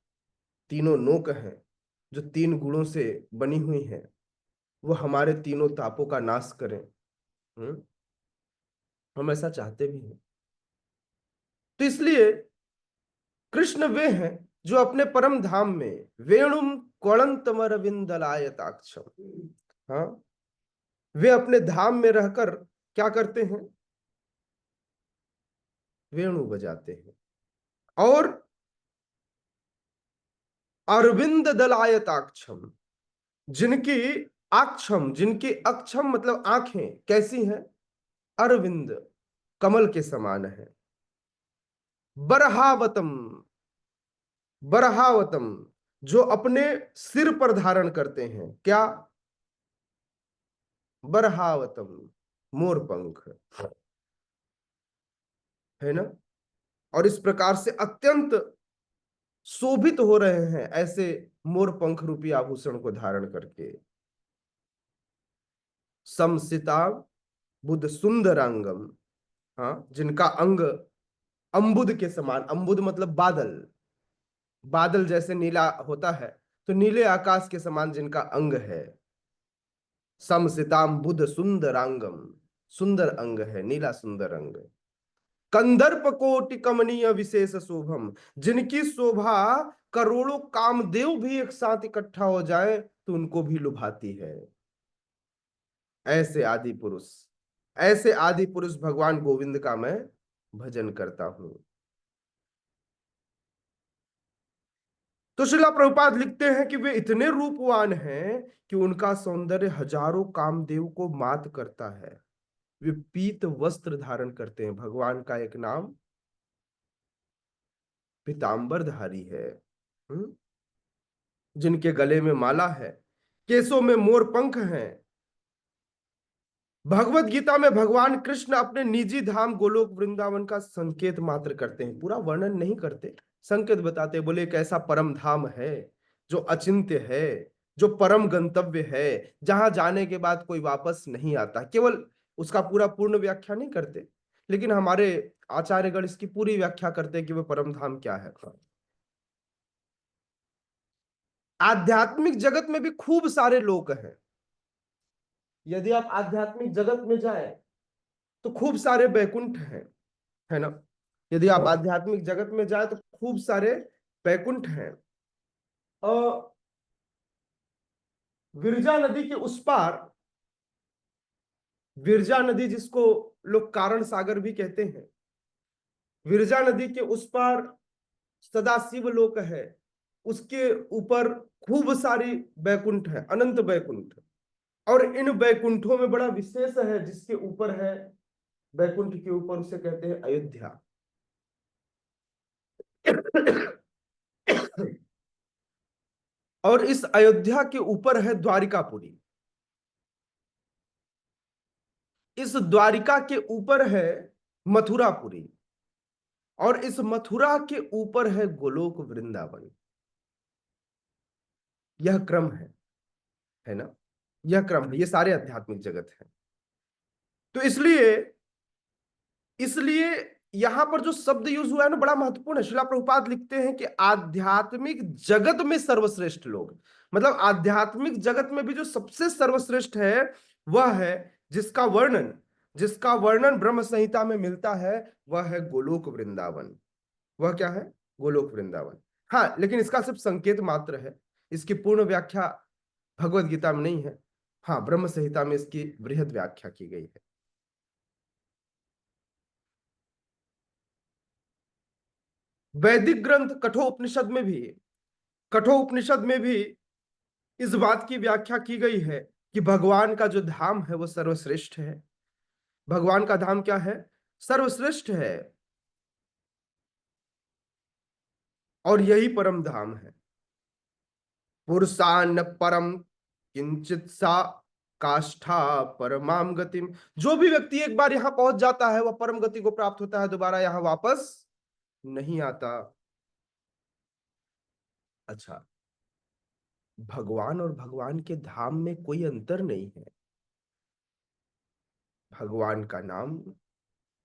तीनों नोक हैं, जो 3 गुणों से बनी हुई हैं, वो हमारे तीनों तापों का नाश करें। हम ऐसा चाहते भी हैं। तो इसलिए कृष्ण वे हैं जो अपने परम धाम में वेणुम क्वणंतमरविंदलायताक्षम, हाँ, वे अपने धाम में रहकर क्या करते हैं? वेणु बजाते हैं। और अरविंद दलायताक्षम, जिनकी अक्षम मतलब आंखें कैसी हैं? अरविंद, कमल के समान है। बरहावतम, बरहावतम जो अपने सिर पर धारण करते हैं, क्या? बरहावतम, मोर पंख, है ना। और इस प्रकार से अत्यंत शोभित हो रहे हैं ऐसे मोर पंख रूपी आभूषण को धारण करके। समसिता बुद्ध सुंदरांगम, हाँ, जिनका अंग अंबुद के समान, अंबुद मतलब बादल, बादल जैसे नीला होता है, तो नीले आकाश के समान जिनका अंग है। समसिताम बुद्ध सुंदरांगम, सुंदर अंग है, नीला सुंदर अंग। कंदर्प कोटि कमनीय विशेष शोभम, जिनकी शोभा करोड़ों कामदेव भी एक साथ इकट्ठा हो जाए तो उनको भी लुभाती है। ऐसे आदि पुरुष, ऐसे आदि पुरुष भगवान गोविंद का मैं भजन करता हूं। तो श्रीला प्रभुपाद लिखते हैं कि वे इतने रूपवान हैं कि उनका सौंदर्य हजारों कामदेव को मात करता है। वे पीत वस्त्र धारण करते हैं, भगवान का एक नाम पीतांबरधारी है। जिनके गले में माला है, केसों में मोर पंख हैं। भगवत गीता में भगवान कृष्ण अपने निजी धाम गोलोक वृंदावन का संकेत मात्र करते हैं, पूरा वर्णन नहीं करते, संकेत बताते हैं। बोले एक ऐसा परम धाम है जो अचिंत्य है, जो परम गंतव्य है, जहां जाने के बाद कोई वापस नहीं आता। केवल उसका पूरा पूर्ण व्याख्या नहीं करते, लेकिन हमारे आचार्यगण इसकी पूरी व्याख्या करते हैं कि वह परम धाम क्या है। आध्यात्मिक जगत में भी खूब सारे लोग हैं। यदि आप आध्यात्मिक जगत में जाएं तो खूब सारे बैकुंठ हैं, है ना। यदि आप आध्यात्मिक जगत में जाए तो खूब सारे बैकुंठ हैं। और विरजा नदी के उस पार, विरजा नदी जिसको लोग कारण सागर भी कहते हैं, विरजा नदी के उस पार सदाशिव लोक है, उसके ऊपर खूब सारी बैकुंठ है, अनंत बैकुंठ। और इन बैकुंठों में बड़ा विशेष है, जिसके ऊपर है, बैकुंठ के ऊपर, उसे कहते हैं अयोध्या। और इस अयोध्या के ऊपर है द्वारिकापुरी। इस द्वारिका के ऊपर है मथुरापुरी, और इस मथुरा के ऊपर है गोलोक वृंदावन। यह क्रम है ना, यह क्रम है, ये सारे आध्यात्मिक जगत है। तो इसलिए इसलिए यहां पर जो शब्द यूज हुआ है ना, बड़ा महत्वपूर्ण है। श्रीला प्रभुपाद लिखते हैं कि आध्यात्मिक जगत में सर्वश्रेष्ठ लोग, मतलब आध्यात्मिक जगत में भी जो सबसे सर्वश्रेष्ठ है वह है जिसका वर्णन ब्रह्म संहिता में मिलता है, वह है गोलोक वृंदावन। वह क्या है? गोलोक वृंदावन। हाँ, लेकिन इसका सिर्फ संकेत मात्र है, इसकी पूर्ण व्याख्या भगवत गीता में नहीं है। हाँ, ब्रह्म संहिता में इसकी बृहद व्याख्या की गई है। वैदिक ग्रंथ कठोपनिषद में भी इस बात की व्याख्या की गई है कि भगवान का जो धाम है वो सर्वश्रेष्ठ है। भगवान का धाम क्या है? सर्वश्रेष्ठ है, और यही परम धाम है। पुरुषान परम किंचित सा काष्ठा परमाम गतिम, जो भी व्यक्ति एक बार यहां पहुंच जाता है वह परम गति को प्राप्त होता है, दोबारा यहां वापस नहीं आता। अच्छा, भगवान और भगवान के धाम में कोई अंतर नहीं है। भगवान का नाम,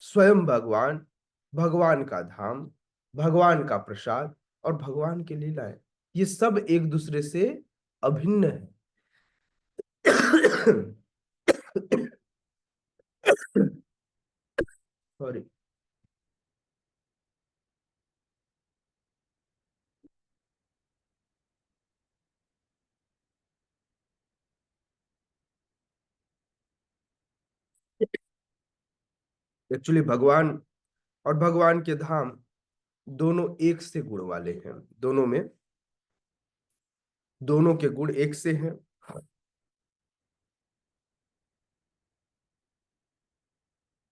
स्वयं भगवान, भगवान का धाम, भगवान का प्रसाद और भगवान की लीलाएं, ये सब एक दूसरे से अभिन्न है। सॉरी। एक्चुअली भगवान और भगवान के धाम दोनों एक से गुण वाले हैं, दोनों के गुण एक से हैं।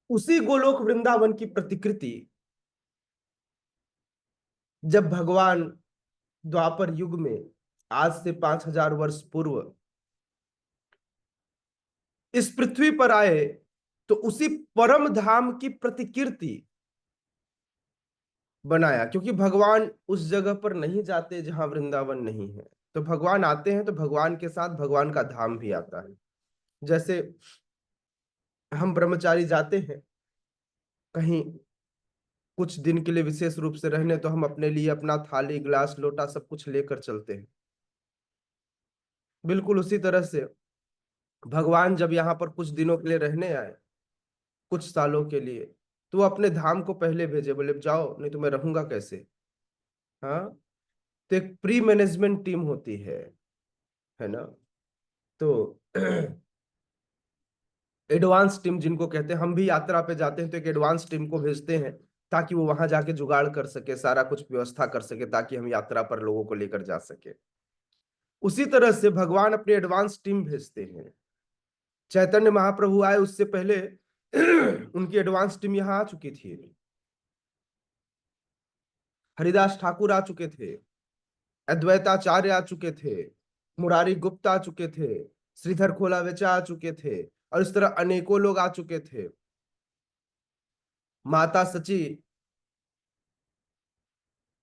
उसी गोलोक वृंदावन की प्रतिकृति जब भगवान द्वापर युग में आज से 5000 वर्ष पूर्व इस पृथ्वी पर आए तो उसी परम धाम की प्रतिकृति बनाया, क्योंकि भगवान उस जगह पर नहीं जाते जहां वृंदावन नहीं है। तो भगवान आते हैं तो भगवान के साथ भगवान का धाम भी आता है। जैसे हम ब्रह्मचारी जाते हैं कहीं कुछ दिन के लिए विशेष रूप से रहने, तो हम अपने लिए अपना थाली, गिलास, लोटा सब कुछ लेकर चलते हैं। बिल्कुल उसी तरह से भगवान जब यहाँ पर कुछ दिनों के लिए रहने आए, कुछ सालों के लिए, तो वो अपने धाम को पहले भेजे, बोले जाओ, नहीं तो मैं रहूंगा कैसे। हाँ, तो एक प्री मैनेजमेंट टीम होती है ना। तो एडवांस टीम जिनको कहते हैं, हम भी यात्रा पे जाते हैं तो एक एडवांस टीम को भेजते हैं ताकि वो वहां जाके जुगाड़ कर सके, सारा कुछ व्यवस्था कर सके, ताकि हम यात्रा पर लोगों को लेकर जा सके। उसी तरह से भगवान अपनी एडवांस टीम भेजते हैं। चैतन्य महाप्रभु आए उससे पहले उनकी एडवांस टीम यहाँ आ चुकी थी। हरिदास ठाकुर आ चुके थे, अद्वैताचार्य आ चुके थे, मुरारी गुप्ता आ चुके थे, श्रीधर खोलावेचा आ चुके थे, और इस तरह अनेकों लोग आ चुके थे। माता सची,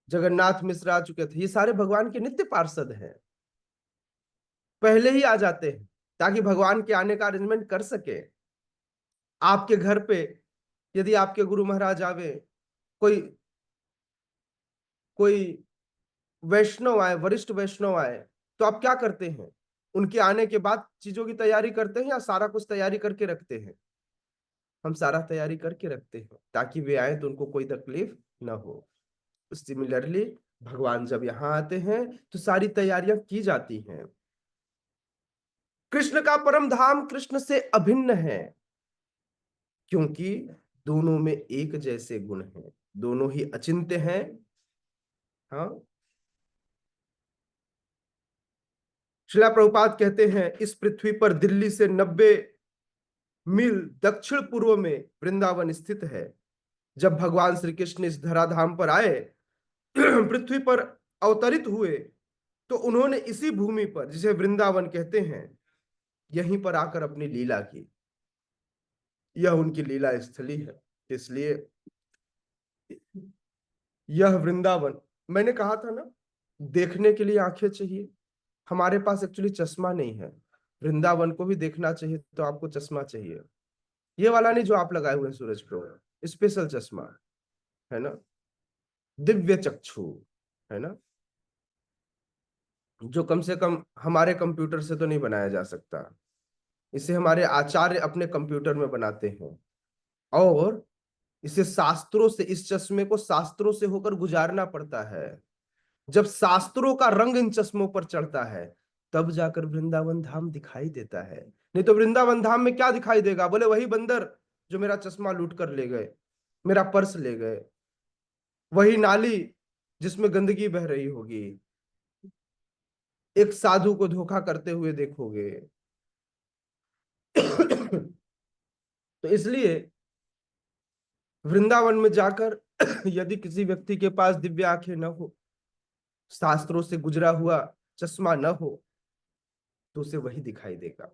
जगन्नाथ मिश्र आ चुके थे। ये सारे भगवान के नित्य पार्षद हैं, पहले ही आ जाते हैं ताकि भगवान के आने का अरेंजमेंट कर सके। आपके घर पे यदि आपके गुरु महाराज आवे, कोई कोई वैष्णव आए, वरिष्ठ वैष्णव आए, तो आप क्या करते हैं? उनके आने के बाद चीजों की तैयारी करते हैं या सारा कुछ तैयारी करके रखते हैं? हम सारा तैयारी करके रखते हैं ताकि वे आए तो उनको कोई तकलीफ ना हो। सिमिलरली भगवान जब यहाँ आते हैं तो सारी तैयारियां की जाती हैं। कृष्ण का परम धाम कृष्ण से अभिन्न है, क्योंकि दोनों में एक जैसे गुण हैं, दोनों ही अचिंत्य हैं। हाँ, श्रीला प्रभुपाद कहते हैं इस पृथ्वी पर दिल्ली से 90 मील दक्षिण पूर्व में वृंदावन स्थित है। जब भगवान श्री कृष्ण इस धराधाम पर आए, पृथ्वी पर अवतरित हुए, तो उन्होंने इसी भूमि पर, जिसे वृंदावन कहते हैं, यहीं पर आकर अपनी लीला की। यह उनकी लीला स्थली है। इसलिए यह वृंदावन, मैंने कहा था ना, देखने के लिए आंखें चाहिए। हमारे पास एक्चुअली चश्मा नहीं है, वृंदावन को भी देखना चाहिए तो आपको चश्मा चाहिए। ये वाला नहीं जो आप लगाए हुए हैं सूरज प्रो, स्पेशल चश्मा है ना, दिव्य चक्षु है ना, जो कम से कम हमारे कंप्यूटर से तो नहीं बनाया जा सकता। इसे हमारे आचार्य अपने कंप्यूटर में बनाते हैं, और इसे शास्त्रों से, इस चश्मे को शास्त्रों से होकर गुजारना पड़ता है। जब शास्त्रों का रंग इन चश्मों पर चढ़ता है तब जाकर वृंदावन धाम दिखाई देता है। नहीं तो वृंदावन धाम में क्या दिखाई देगा? बोले वही बंदर जो मेरा चश्मा लूट कर ले गए, मेरा पर्स ले गए, वही नाली जिसमें गंदगी बह रही होगी, एक साधु को धोखा करते हुए देखोगे। तो इसलिए वृंदावन में जाकर यदि किसी व्यक्ति के पास दिव्य आंखें न हो, शास्त्रों से गुजरा हुआ चश्मा न हो, तो उसे वही दिखाई देगा।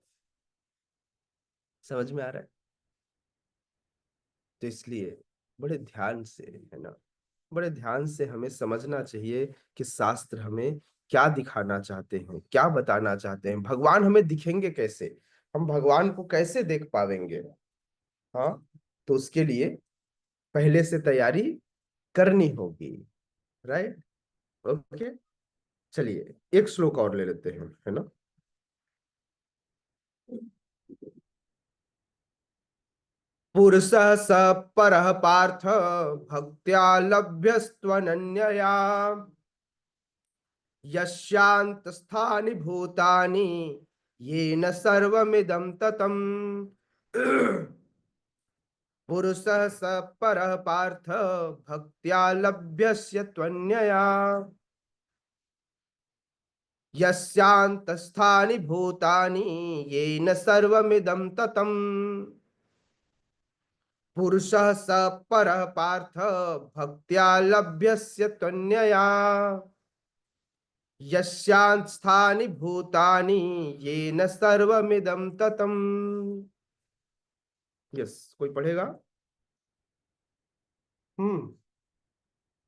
समझ में आ रहा है? तो इसलिए बड़े ध्यान से, है ना, बड़े ध्यान से हमें समझना चाहिए कि शास्त्र हमें क्या दिखाना चाहते हैं, क्या बताना चाहते हैं। भगवान हमें दिखेंगे कैसे, हम भगवान को कैसे देख पाएंगे? हाँ, तो उसके लिए पहले से तैयारी करनी होगी। Right, okay. चलिए एक श्लोक और ले लेते हैं, है ना। पुरुषः स परः पार्थ भक्त्या लभ्यस्त्वनन्यया यस्यान्तस्थानि भूतानि येन सर्वमिदं ततम्। पुरुषः स परः पार्थ भक्त्या लभ्यस्य त्वन्यया यस्यान्तस्थानि भूतानि येन सर्वमिदं ततम्। पुरुषः स परः पार्थ भक्त्या लभ्यस्य त्वन्यया यस्यान् स्थानि भूतानि येन सर्वमिदं ततम्। यस, कोई पढ़ेगा?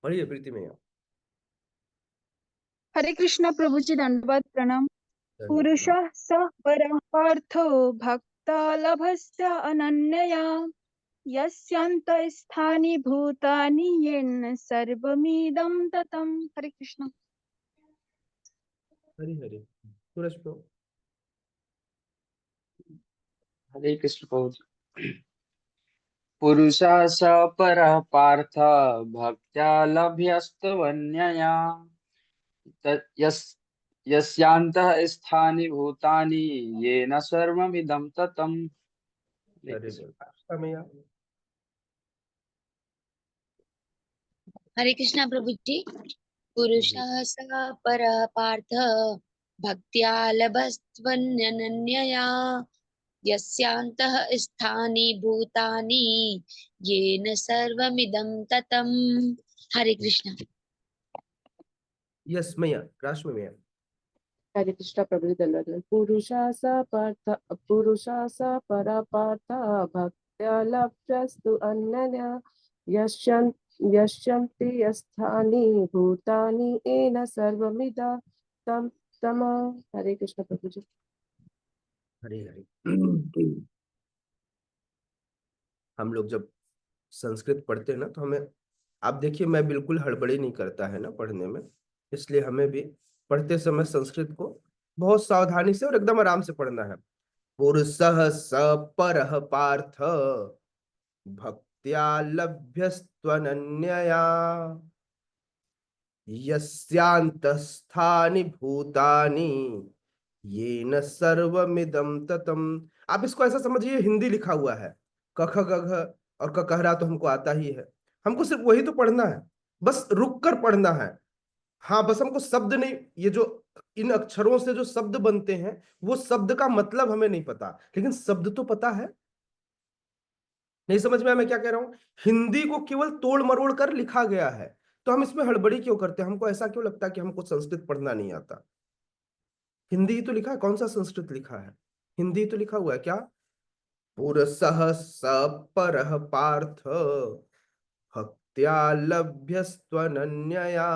पढ़िए प्रीति में। हरे कृष्ण प्रभु जी दंडवत प्रणाम। पुरुषः स परः पार्थो भक्ता लभस्य अनन्यया यस्यान्तस्थानि भूतानि येन सर्वमिदं ततम्। हरे कृष्ण। हरि हरि। सूरज प्रभु। हरे कृष्ण प्रभु जी। पुरुषः स परः पार्थ भक्त्या लभ्यस्त्वन्यया यस्यान्तः स्थानि भूतानि येन सर्वमिदं ततम्। हरे हरि कृष्ण। बोल मैया। हरे कृष्णा प्रभु जी। पुरुषः स परः पार्थ भक्त्या लभस्त्वन्यनन्यया यस्यान्तः स्थानि भूतानि येन सर्वमिदं ततम्। हरे कृष्णा। यस मैया, राष्ट्र मैया। हरे कृष्ण प्रभु जी दंडवत। पुरुषा स पर पार्थ भक्त्या लभ्यस्तु अनन्या यस्यन्ति यस्थानि भूतानि येन सर्वमिदं तम। हरे कृष्ण प्रभु जी। हरि हरि। हम लोग जब संस्कृत पढ़ते हैं ना, तो हमें, आप देखिए, मैं बिल्कुल हड़बड़ी नहीं करता है ना पढ़ने में, इसलिए हमें भी पढ़ते समय संस्कृत को बहुत सावधानी से और एकदम आराम से पढ़ना है। पुरुषः स परः पार्थ भक्त्या लभ्यस्त्वनन्यया यस्यान्तस्थानि भूतानि येन सर्वमिदं ततम्। आप इसको ऐसा समझिए, हिंदी लिखा हुआ है, क ख ग घ और ककहरा तो हमको आता ही है, हमको सिर्फ वही तो पढ़ना है, बस रुक कर पढ़ना है। हाँ, बस हमको शब्द नहीं, ये जो इन अक्षरों से जो शब्द बनते हैं, वो शब्द का मतलब हमें नहीं पता, लेकिन शब्द तो पता है। नहीं समझ में आया मैं क्या कह रहा हूं? हिंदी को केवल तोड़ मरोड़ कर लिखा गया है, तो हम इसमें हड़बड़ी क्यों करते हैं? हमको ऐसा क्यों लगता है कि हमको संस्कृत पढ़ना नहीं आता? हिंदी ही तो लिखा है, कौन सा संस्कृत लिखा है? हिंदी तो लिखा हुआ है क्या? पुरसः स परः पार्थ भक्त्या लभ्यस्त्वनन्यया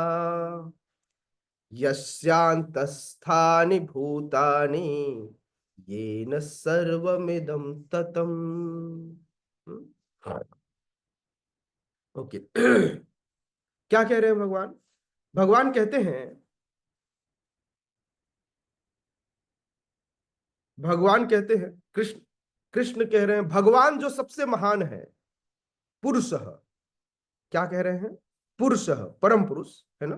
यस्यान्तस्थानि भूतानि येन सर्वमिदं ततम्। ओके। क्या कह रहे हैं भगवान? भगवान कहते हैं, भगवान कहते हैं, कृष्ण कृष्ण कह रहे हैं, भगवान जो सबसे महान है, पुरुषः, क्या कह रहे हैं? पुरुषः, परम पुरुष है ना,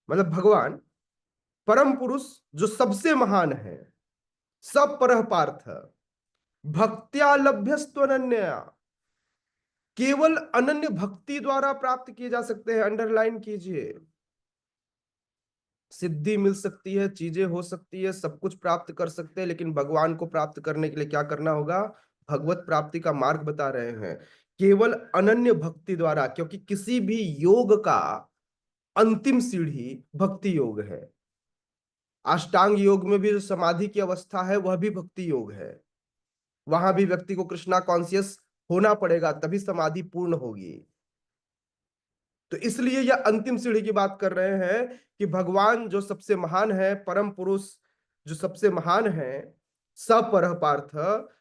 मतलब भगवान परम पुरुष जो सबसे महान है, सब परः पार्थ भक्त्या लभ्यस्त्वनन्यया, केवल अनन्य भक्ति द्वारा प्राप्त किए जा सकते हैं। अंडरलाइन कीजिए, सिद्धि मिल सकती है, चीजें हो सकती है, सब कुछ प्राप्त कर सकते हैं, लेकिन भगवान को प्राप्त करने के लिए क्या करना होगा? भगवत प्राप्ति का मार्ग बता रहे हैं, केवल अनन्य भक्ति द्वारा, क्योंकि किसी भी योग का अंतिम सीढ़ी भक्ति योग है। अष्टांग योग में भी जो समाधि की अवस्था है, वह भी भक्ति योग है। वहां भी व्यक्ति को कृष्णा कॉन्शियस होना पड़ेगा, तभी समाधि पूर्ण होगी। तो इसलिए यह अंतिम सीढ़ी की बात कर रहे हैं कि भगवान जो सबसे महान है, परम पुरुष जो सबसे महान है, सपरः पार्थ,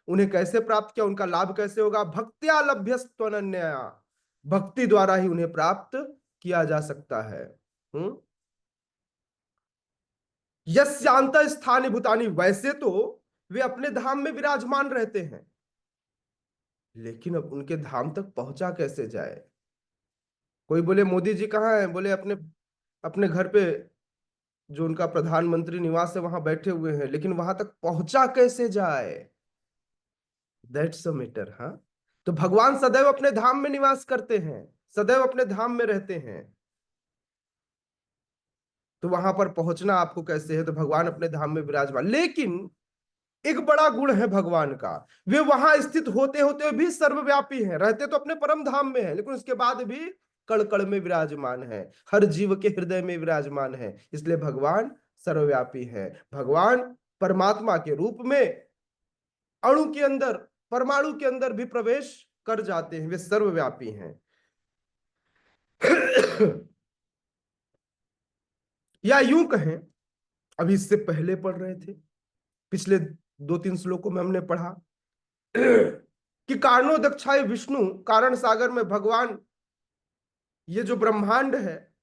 उन्हें कैसे प्राप्त किया, उनका लाभ कैसे होगा? भक्त्या लभ्यस्त्वनन्यया, भक्ति द्वारा ही उन्हें प्राप्त किया जा सकता है। यस्यांत स्थानि भूतानि, वैसे तो वे अपने धाम में विराजमान रहते हैं, लेकिन अब उनके धाम तक पहुंचा कैसे जाए? कोई बोले मोदी जी कहाँ हैं? बोले अपने अपने घर पे, जो उनका प्रधानमंत्री निवास है, वहां बैठे हुए हैं, लेकिन वहां तक पहुंचा कैसे जाए? That's a matter. हाँ, तो भगवान सदैव अपने धाम में निवास करते हैं, सदैव अपने धाम में रहते हैं, तो वहां पर पहुंचना आपको कैसे है? तो भगवान अपने धाम में विराजमान, लेकिन एक बड़ा गुण है भगवान का, वे वहां स्थित होते होते भी सर्वव्यापी हैं। रहते तो अपने परम धाम में है, लेकिन उसके बाद भी कण कण में विराजमान है, हर जीव के हृदय में विराजमान है। इसलिए भगवान सर्वव्यापी है। भगवान परमात्मा के रूप में अणु के अंदर, परमाणु के अंदर भी प्रवेश कर जाते हैं, वे सर्वव्यापी हैं। या यूं कहें, अभी इससे पहले पढ़ रहे थे, पिछले 2-3 श्लोकों में हमने पढ़ा कि कारणोदक्षाय विष्णु, कारण सागर में भगवान, ये जो ब्रह्मांड है,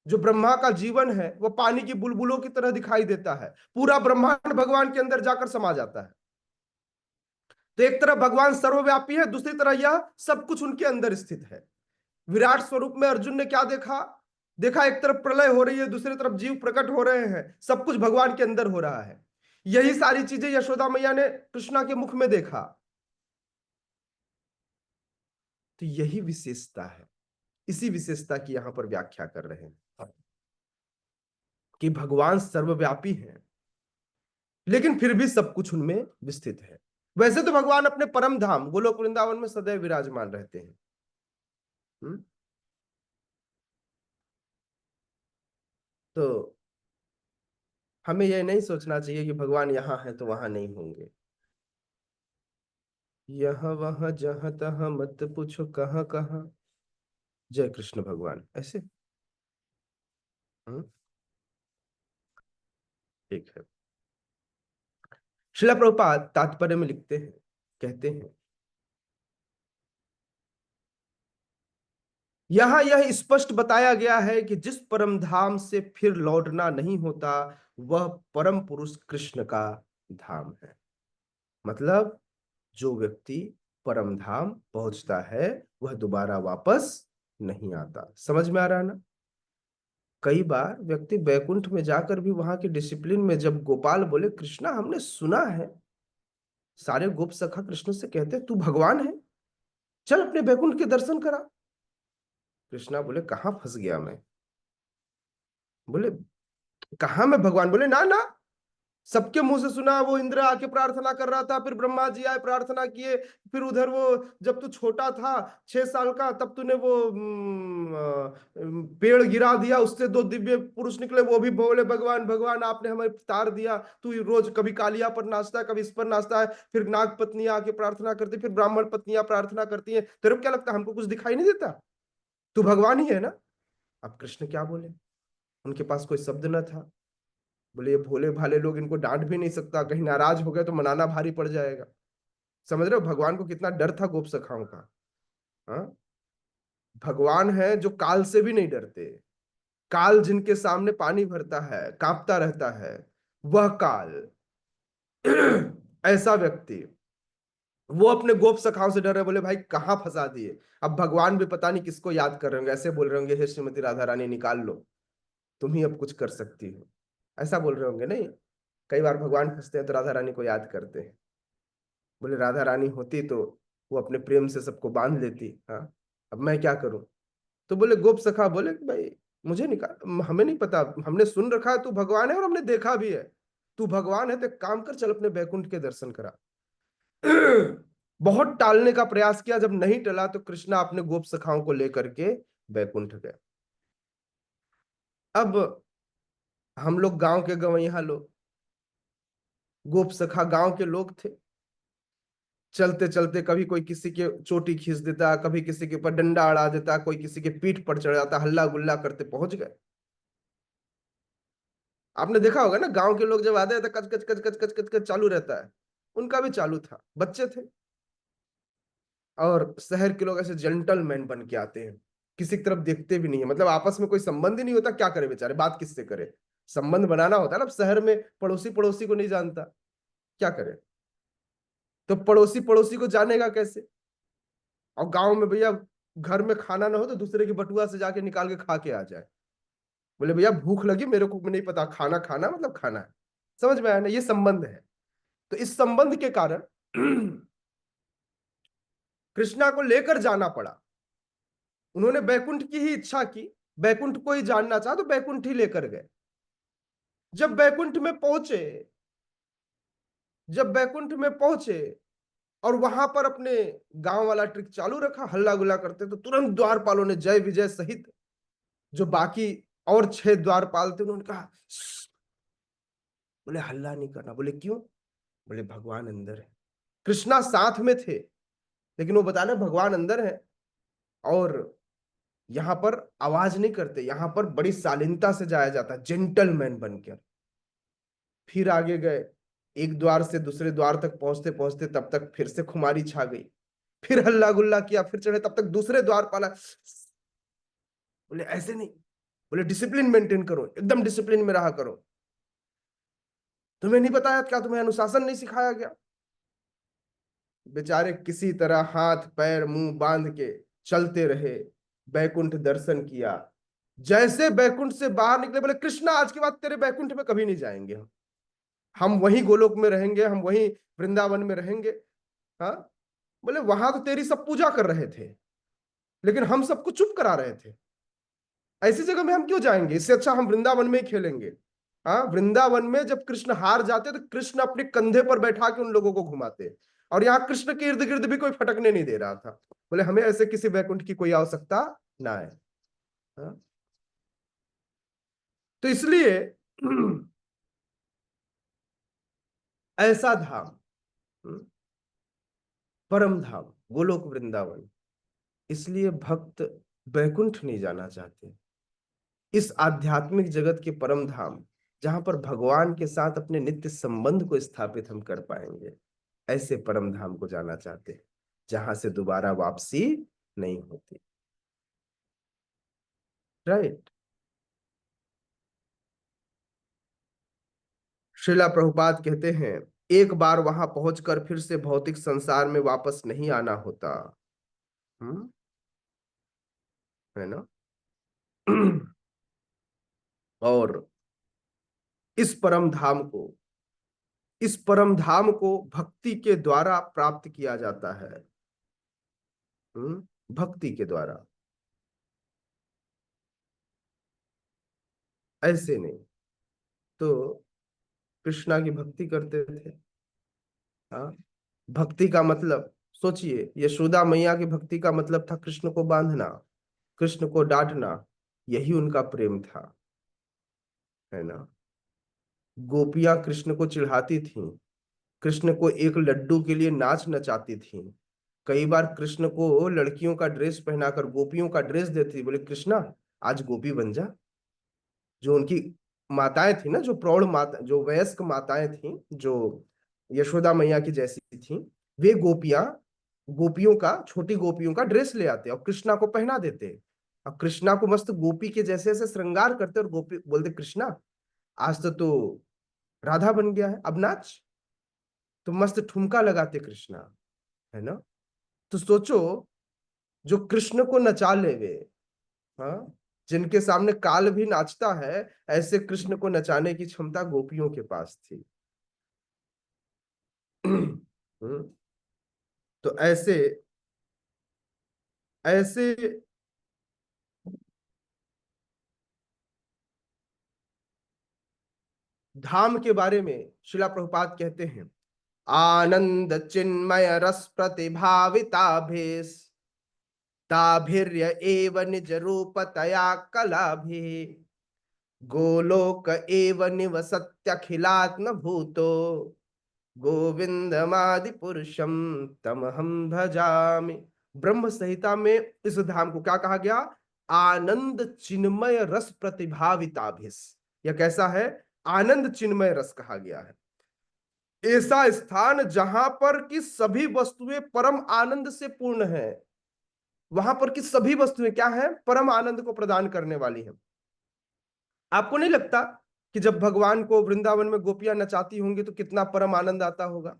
जो ब्रह्मा का जीवन है, वो पानी की बुलबुलों की तरह दिखाई देता है। पूरा ब्रह्मांड भगवान के अंदर जाकर समा जाता है। तो एक तरफ भगवान सर्वव्यापी है, दूसरी तरफ यह सब कुछ उनके अंदर स्थित है। विराट स्वरूप में अर्जुन ने क्या देखा? देखा एक तरफ प्रलय हो रही है, दूसरी तरफ जीव प्रकट हो रहे हैं, सब कुछ भगवान के अंदर हो रहा है। यही सारी चीजें यशोदा मैया ने कृष्णा के मुख में देखा। तो यही विशेषता है, इसी विशेषता की यहां पर व्याख्या कर रहे हैं कि भगवान सर्वव्यापी हैं, लेकिन फिर भी सब कुछ उनमें विस्थित है। वैसे तो भगवान अपने परम धाम गोलोक वृंदावन में सदैव विराजमान रहते हैं। तो हमें यह नहीं सोचना चाहिए कि भगवान यहां है तो वहां नहीं होंगे। यहां वहां जहां तहां मत पूछो कहां कहां, जय कृष्ण भगवान, ऐसे। ठीक है। श्रील प्रभुपाद तात्पर्य में लिखते हैं, कहते हैं, यहां यह स्पष्ट बताया गया है कि जिस परम धाम से फिर लौटना नहीं होता, वह परम पुरुष कृष्ण का धाम है। मतलब जो व्यक्ति परम धाम पहुंचता है, वह दोबारा वापस नहीं आता। समझ में आ रहा है ना? कई बार व्यक्ति बैकुंठ में जाकर भी वहां के डिसिप्लिन में, जब गोपाल बोले कृष्णा हमने सुना है, सारे गोप सखा कृष्ण से कहते तू भगवान है, चल अपने बैकुंठ के दर्शन करा। कृष्णा बोले कहां फंस गया मैं? बोले कहां मैं भगवान? बोले ना ना, सबके मुंह से सुना, वो इंद्र आके प्रार्थना कर रहा था, फिर ब्रह्मा जी आए प्रार्थना किए, फिर उधर वो जब तू छोटा था 6 साल का, तब तूने वो पेड़ गिरा दिया, उससे 2 दिव्य पुरुष निकले, वो भी बोले भगवान भगवान आपने हमें तार दिया, तू रोज कभी कालिया पर नाचता है, कभी इस पर नाचता है। फिर नाग पत्नियां आके प्रार्थना करती, फिर ब्राह्मण पत्नियां प्रार्थना करती है। तेरे को क्या लगता है हमको कुछ दिखाई नहीं देता? तू भगवान ही है ना? अब कृष्ण क्या बोले? उनके पास कोई शब्द न था। बोले ये भोले भाले लोग, इनको डांट भी नहीं सकता, कहीं नाराज हो गए तो मनाना भारी पड़ जाएगा। समझ रहे हो भगवान को कितना डर था गोप सखाओं का? हाँ, भगवान है जो काल से भी नहीं डरते। काल जिनके सामने पानी भरता है, कांपता रहता है, वह काल ऐसा व्यक्ति, वो अपने गोप सखाओं से डर रहे। बोले भाई कहाँ फंसा दिए? अब भगवान भी पता नहीं किसको याद कर रहे होंगे, ऐसे बोल रहे होंगे हे श्रीमती राधा रानी निकाल लो, तुम ही अब कुछ कर सकती हो, ऐसा बोल रहे होंगे। नहीं, कई बार भगवान फंसते हैं तो राधा रानी को याद करते हैं। बोले राधा रानी होती तो वो अपने प्रेम से सबको बांध लेती, हाँ अब मैं क्या करूं? तो बोले गोप सखा बोले भाई मुझे निकाल, हमें नहीं पता, हमने सुन रखा है तू भगवान है और हमने देखा भी है। तू भगवान है तो एक काम कर, चल अपने बैकुंठ के दर्शन करा। बहुत टालने का प्रयास किया, जब नहीं टला तो कृष्णा अपने गोप सखाओं को लेकर के बैकुंठ गए। अब हम लोग गांव के गवैया लोग, गोप सखा गांव के लोग थे। चलते चलते कभी कोई किसी के चोटी खींच देता, कभी किसी के ऊपर डंडा अड़ा देता, कोई किसी के पीठ पर चढ़ जाता, हल्ला गुल्ला करते पहुंच गए। आपने देखा होगा ना, गांव के लोग जब आते हैं तो कच कच कच कच कच कच कच चालू रहता है। उनका भी चालू था, बच्चे थे। और शहर के लोग ऐसे जेंटलमैन बन के आते हैं, किसी की तरफ देखते भी नहीं है, मतलब आपस में कोई संबंध ही नहीं होता, क्या करे बेचारे, बात किससे करे? संबंध बनाना होता है ना। अब शहर में पड़ोसी पड़ोसी को नहीं जानता, क्या करे? तो पड़ोसी पड़ोसी को जानेगा कैसे? और गांव में भैया घर में खाना ना हो तो दूसरे की बटुआ से जाके निकाल के खा के आ जाए। बोले भैया भूख लगी, मेरे को नहीं पता, खाना खाना मतलब खाना है। समझ में आया ना? ये संबंध है। तो इस संबंध के कारण कृष्णा को लेकर जाना पड़ा। उन्होंने बैकुंठ की ही इच्छा की, बैकुंठ को ही जानना चाहा तो बैकुंठ ही लेकर गए। जब बैकुंठ में पहुंचे, जब बैकुंठ में पहुंचे और वहां पर अपने गांव वाला ट्रिक चालू रखा, हल्ला गुल्ला करते, तो तुरंत द्वारपालों ने जय विजय सहित जो बाकी और 6 द्वारपाल थे उन्होंने कहा, बोले हल्ला नहीं करना। बोले क्यों? बोले भगवान अंदर है। कृष्णा साथ में थे, लेकिन वो बता रहे भगवान अंदर है और यहां पर आवाज नहीं करते, यहां पर बड़ी शालीनता से जाया जाता, जेंटलमैन बनकर। फिर आगे गए, एक द्वार से दूसरे द्वार तक पहुंचते पहुंचते तब तक फिर से खुमारी छा गई, फिर हल्ला गुल्ला किया, फिर चढ़े, तब तक दूसरे द्वार पाला। बोले ऐसे नहीं, बोले डिसिप्लिन मेंटेन करो, एकदम डिसिप्लिन में रहा करो। तुम्हें नहीं बताया क्या? तुम्हें अनुशासन नहीं सिखाया गया? बेचारे किसी तरह हाथ पैर मुंह बांध के चलते रहे, बैकुंठ दर्शन किया। जैसे बैकुंठ से बाहर निकले, बोले कृष्णा आज के बाद तेरे बैकुंठ में कभी नहीं जाएंगे, हम वहीं गोलोक में रहेंगे, हम वहीं वृंदावन में रहेंगे। हाँ, बोले वहां तो तेरी सब पूजा कर रहे थे, लेकिन हम सबको चुप करा रहे थे, ऐसी जगह में हम क्यों जाएंगे? इससे अच्छा हम वृंदावन में ही खेलेंगे। हाँ, वृंदावन में जब कृष्ण हार जाते तो कृष्ण अपने कंधे पर बैठा के उन लोगों को घुमाते, और यहाँ कृष्ण के इर्द गिर्द भी कोई फटकने नहीं दे रहा था। बोले हमें ऐसे किसी वैकुंठ की कोई आवश्यकता ना है। हाँ? तो इसलिए ऐसा धाम, परम धाम गोलोक वृंदावन, इसलिए भक्त वैकुंठ नहीं जाना चाहते। इस आध्यात्मिक जगत के परम धाम, जहां पर भगवान के साथ अपने नित्य संबंध को स्थापित हम कर पाएंगे, ऐसे परम धाम को जाना चाहते हैं, जहां से दोबारा वापसी नहीं होती। राइट। श्रीला प्रभुपाद कहते हैं, एक बार वहां पहुंचकर फिर से भौतिक संसार में वापस नहीं आना होता। है ना? और इस परम धाम को, इस परम धाम को भक्ति के द्वारा प्राप्त किया जाता है। भक्ति के द्वारा, ऐसे नहीं। तो कृष्णा की भक्ति करते थे। हाँ, भक्ति का मतलब सोचिए, यशोदा मैया की भक्ति का मतलब था कृष्ण को बांधना, कृष्ण को डांटना, यही उनका प्रेम था। है ना? गोपियां कृष्ण को चिढ़ाती थीं, कृष्ण को एक लड्डू के लिए नाच नचाती थीं। कई बार कृष्ण को लड़कियों का ड्रेस पहनाकर गोपियों का ड्रेस देती, बोले कृष्णा आज गोपी बन जा। जो उनकी माताएं थी ना, जो प्रौढ़ माता, जो वयस्क माताएं थी, जो यशोदा मैया की जैसी थी, वे गोपियां गोपियों का, छोटी गोपियों का ड्रेस ले आते और कृष्णा को पहना देते, और कृष्णा को मस्त गोपी के जैसे ऐसे श्रृंगार करते, और गोपी बोलते कृष्णा आज तो तू राधा बन गया है, अब नाच। तो मस्त ठुमका लगाते कृष्णा। है ना? तो सोचो, जो कृष्ण को नचा ले वे, हाँ, जिनके सामने काल भी नाचता है, ऐसे कृष्ण को नचाने की क्षमता गोपियों के पास थी। तो ऐसे ऐसे धाम के बारे में श्रीला प्रभुपाद कहते हैं, आनंद चिन्मय रस प्रतिभाविताभिस ताभिर्य एव निज रूपतया कलाभि गोलोक एव निवसत्यखिलात्म भूतो गोविंदमादि पुरुषम तमहम भजामि। ब्रह्म संहिता में इस धाम को क्या कहा गया? आनंद चिन्मय रस प्रतिभाविताभिस। यह कैसा है? आनंद चिन्मय रस कहा गया है। ऐसा स्थान जहां पर कि सभी वस्तुएं परम आनंद से पूर्ण है। वहां पर की सभी वस्तुएं क्या है? परम आनंद को प्रदान करने वाली है। आपको नहीं लगता कि जब भगवान को वृंदावन में गोपियां नचाती होंगी तो कितना परम आनंद आता होगा?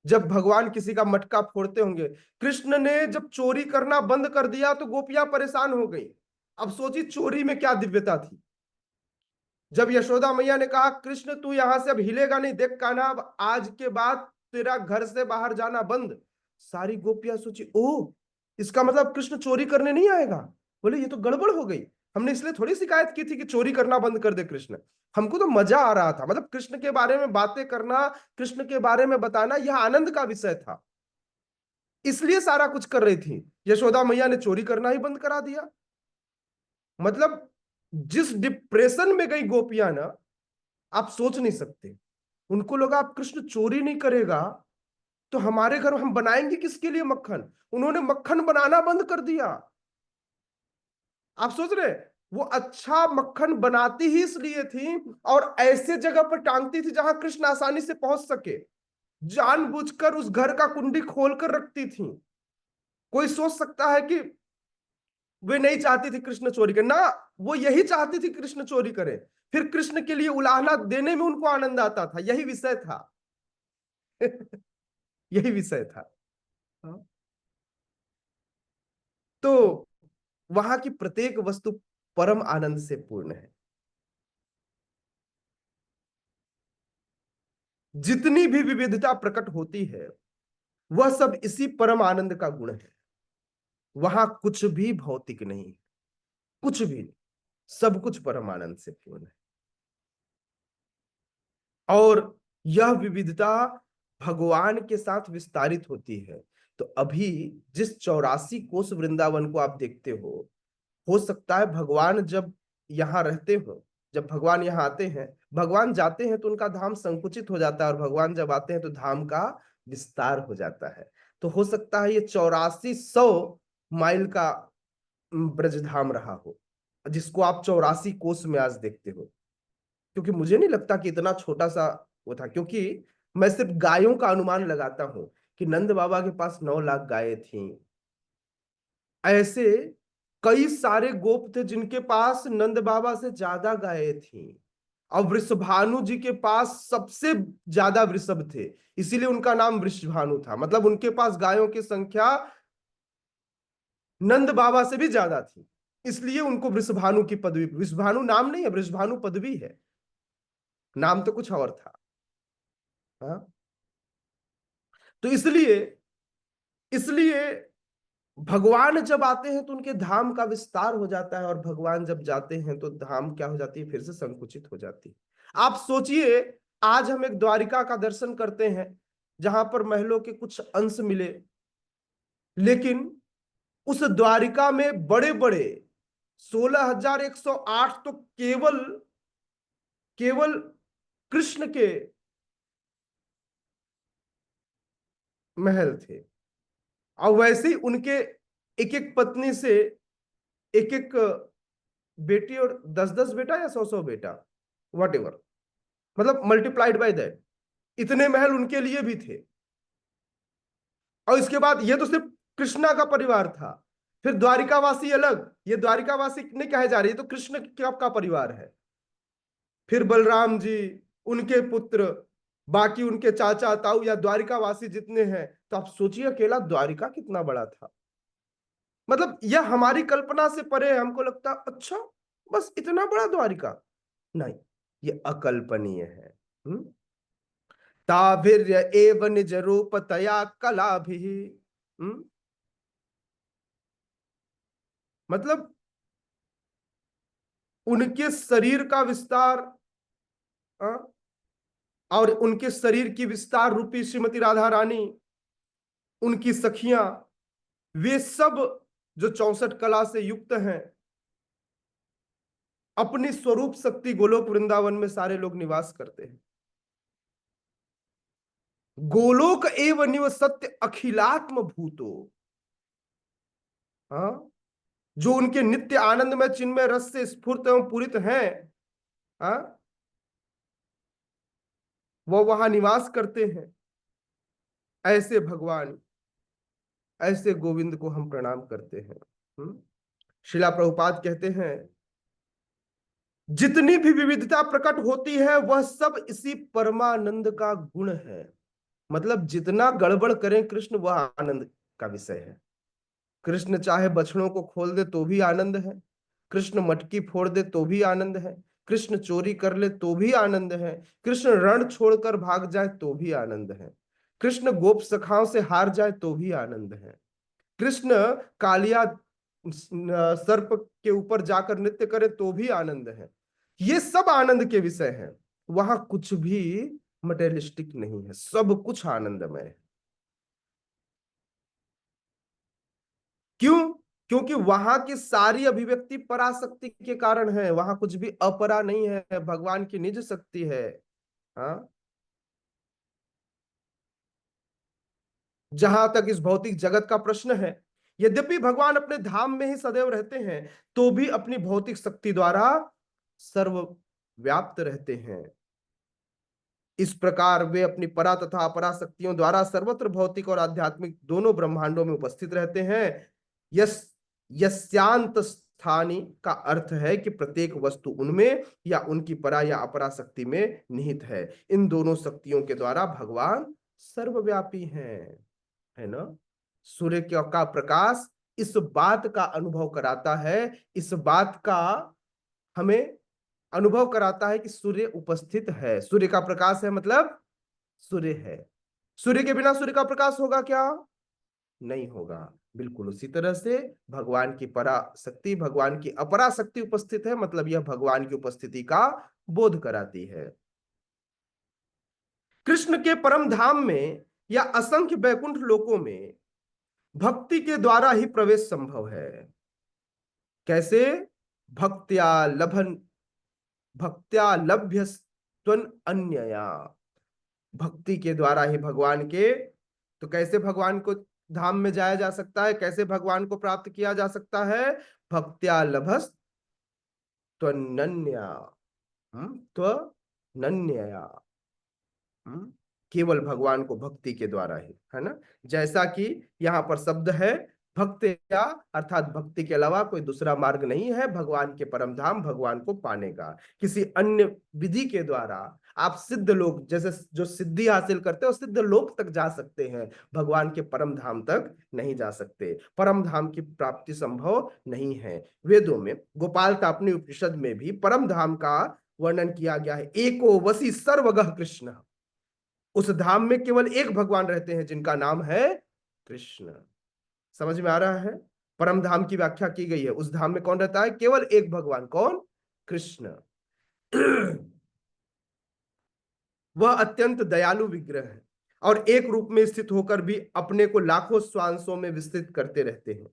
जब भगवान किसी का मटका फोड़ते होंगे, कृष्ण ने जब चोरी करना बंद कर दिया तो गोपियां परेशान हो गई। अब सोचिए चोरी में क्या दिव्यता थी। जब यशोदा मैया ने कहा कृष्ण तू यहां से अब हिलेगा नहीं, देख कान्हा अब आज के बाद तेरा घर से बाहर जाना बंद, सारी गोपियां सोची ओ इसका मतलब कृष्ण चोरी करने नहीं आएगा। बोले ये तो गड़बड़ हो गई। हमने इसलिए थोड़ी शिकायत की थी कि चोरी करना बंद कर दे कृष्ण। हमको तो मजा आ रहा था, मतलब कृष्ण के बारे में बातें करना, कृष्ण के बारे में बताना, यह आनंद का विषय था, इसलिए सारा कुछ कर रही थी। यशोदा मैया ने चोरी करना ही बंद करा दिया। मतलब जिस डिप्रेशन में गई गोपियां ना, आप सोच नहीं सकते। उनको लगा आप कृष्ण चोरी नहीं करेगा तो हमारे घर हम बनाएंगे किसके लिए मक्खन। उन्होंने मक्खन बनाना बंद कर दिया। आप सोच रहे, वो अच्छा मक्खन बनाती ही इसलिए थी और ऐसे जगह पर टांगती थी जहां कृष्ण आसानी से पहुंच सके, जानबूझकर उस घर का कुंडी खोलकर रखती थी। कोई सोच सकता है कि वे नहीं चाहती थी कृष्ण चोरी करे, ना, वो यही चाहती थी कृष्ण चोरी करे, फिर कृष्ण के लिए उलाहना देने में उनको आनंद आता था। यही विषय था। यही विषय था। हाँ? तो वहां की प्रत्येक वस्तु परम आनंद से पूर्ण है। जितनी भी विविधता प्रकट होती है वह सब इसी परम आनंद का गुण है। वहां कुछ भी भौतिक नहीं, कुछ भी नहीं, सब कुछ परम आनंद से पूर्ण है। और यह विविधता भगवान के साथ विस्तारित होती है। तो अभी जिस 84 कोस वृंदावन को आप देखते हो सकता है भगवान जब यहाँ रहते हो, जब भगवान यहाँ आते हैं, भगवान जाते हैं तो उनका धाम संकुचित हो जाता है, और भगवान जब आते हैं तो धाम का विस्तार हो जाता है। तो हो सकता है ये 8400 माइल का ब्रजधाम रहा हो, जिसको आप 84 कोस में आज देखते हो। क्योंकि मुझे नहीं लगता कि इतना छोटा सा वो था, क्योंकि मैं सिर्फ गायों का अनुमान लगाता हूं कि नंद बाबा के पास 9 लाख गायें थीं। ऐसे कई सारे गोप थे जिनके पास नंद बाबा से ज्यादा गायें थीं, और वृषभानु जी के पास सबसे ज्यादा वृषभ थे, इसीलिए उनका नाम वृषभानु था। मतलब उनके पास गायों की संख्या नंद बाबा से भी ज्यादा थी, इसलिए उनको वृषभानु की पदवी, वृषभानु नाम नहीं है, वृषभानु पदवी है, नाम तो कुछ और था। हाँ? तो इसलिए इसलिए भगवान जब आते हैं तो उनके धाम का विस्तार हो जाता है, और भगवान जब जाते हैं तो धाम क्या हो जाती है, फिर से संकुचित हो जाती है। आप सोचिए, आज हम एक द्वारिका का दर्शन करते हैं जहां पर महलों के कुछ अंश मिले, लेकिन उस द्वारिका में बड़े बड़े 16,108 तो केवल केवल कृष्ण के महल थे। और वैसे ही उनके एक एक पत्नी से एक एक बेटी, और 10-10 बेटा या 100-100 बेटा, वट एवर, मतलब मल्टीप्लाइड बाय दैट, इतने महल उनके लिए भी थे। और इसके बाद ये तो सिर्फ कृष्णा का परिवार था, फिर द्वारिकावासी अलग, ये द्वारिकावासी नहीं कहे जा रहे, ये तो कृष्ण का परिवार है। फिर बलराम जी, उनके पुत्र, बाकी उनके चाचा ताऊ या द्वारिकावासी जितने हैं, तो आप सोचिए अकेला द्वारिका कितना बड़ा था। मतलब यह हमारी कल्पना से परे है। हमको लगता अच्छा बस इतना बड़ा द्वारिका, नहीं, ये अकल्पनीय है। ताभिर्य एव निज रूप तया कला भी। मतलब उनके शरीर का विस्तार, और उनके शरीर की विस्तार रूपी श्रीमती राधा रानी, उनकी सखियां, वे सब जो 64 कला से युक्त हैं, अपनी स्वरूप शक्ति गोलोक वृंदावन में सारे लोग निवास करते हैं। गोलोक एव निवसत्य अखिलात्म भूतो। हाँ, जो उनके नित्य आनंद में चिन्मय रस से स्फूर्त एवं पूरित हैं, हाँ, वो वहां निवास करते हैं। ऐसे भगवान, ऐसे गोविंद को हम प्रणाम करते हैं। श्रीला प्रभुपाद कहते हैं जितनी भी विविधता प्रकट होती है वह सब इसी परमानंद का गुण है। मतलब जितना गड़बड़ करें कृष्ण, वह आनंद का विषय है। कृष्ण चाहे बछड़ों को खोल दे तो भी आनंद है, कृष्ण मटकी फोड़ दे तो भी आनंद है, कृष्ण चोरी कर ले तो भी आनंद है, कृष्ण रण छोड़कर भाग जाए तो भी आनंद है, कृष्ण गोप सखाओं से हार जाए तो भी आनंद है, कृष्ण कालिया सर्प के ऊपर जाकर नृत्य करे तो भी आनंद है। ये सब आनंद के विषय हैं। वहां कुछ भी मटेरियलिस्टिक नहीं है, सब कुछ आनंदमय है। क्यों? क्योंकि वहां की सारी अभिव्यक्ति पराशक्ति के कारण है, वहां कुछ भी अपरा नहीं है, भगवान की निज शक्ति है। हाँ, जहां तक इस भौतिक जगत का प्रश्न है, यद्यपि भगवान अपने धाम में ही सदैव रहते हैं, तो भी अपनी भौतिक शक्ति द्वारा सर्वव्याप्त रहते हैं। इस प्रकार वे अपनी परा तथा अपरा शक्तियों द्वारा सर्वत्र भौतिक और आध्यात्मिक दोनों ब्रह्मांडों में उपस्थित रहते हैं। यस यस्यांत स्थानी का अर्थ है कि प्रत्येक वस्तु उनमें या उनकी परा या अपरा शक्ति में निहित है। इन दोनों शक्तियों के द्वारा भगवान सर्वव्यापी हैं, है ना। सूर्य का प्रकाश इस बात का अनुभव कराता है, इस बात का हमें अनुभव कराता है कि सूर्य उपस्थित है। सूर्य का प्रकाश है मतलब सूर्य है। सूर्य के बिना सूर्य का प्रकाश होगा क्या? नहीं होगा। बिल्कुल उसी तरह से भगवान की पराशक्ति, भगवान की अपराशक्ति उपस्थित है, मतलब यह भगवान की उपस्थिति का बोध कराती है। कृष्ण के परम धाम में या असंख्य वैकुंठ लोकों में भक्ति के द्वारा ही प्रवेश संभव है। कैसे? भक्त्या लभ्य त्वन अन्यया। भक्ति के द्वारा ही भगवान के, तो कैसे भगवान को धाम में जाया जा सकता है, कैसे भगवान को प्राप्त किया जा सकता है? भक्त्या लभस त्वनन्या, त्वनन्यया, केवल भगवान को भक्ति के द्वारा ही, है ना। जैसा कि यहाँ पर शब्द है भक्त्या, अर्थात भक्ति के अलावा कोई दूसरा मार्ग नहीं है भगवान के परम धाम, भगवान को पाने का। किसी अन्य विधि के द्वारा आप सिद्ध लोग, जैसे जो सिद्धि हासिल करते हो, सिद्ध लोक तक जा सकते हैं, भगवान के परम धाम तक नहीं जा सकते। परम धाम की प्राप्ति संभव नहीं है। वेदों में गोपाल तापनी उपनिषद में भी परम धाम का वर्णन किया गया है। एको वसी सर्वगः कृष्ण। उस धाम में केवल एक भगवान रहते हैं जिनका नाम है कृष्ण। समझ में आ रहा है? परम धाम की व्याख्या की गई है। उस धाम में कौन रहता है? केवल एक भगवान। कौन? कृष्ण। वह अत्यंत दयालु विग्रह है और एक रूप में स्थित होकर भी अपने को लाखों स्वांशों में विस्तृत करते रहते हैं।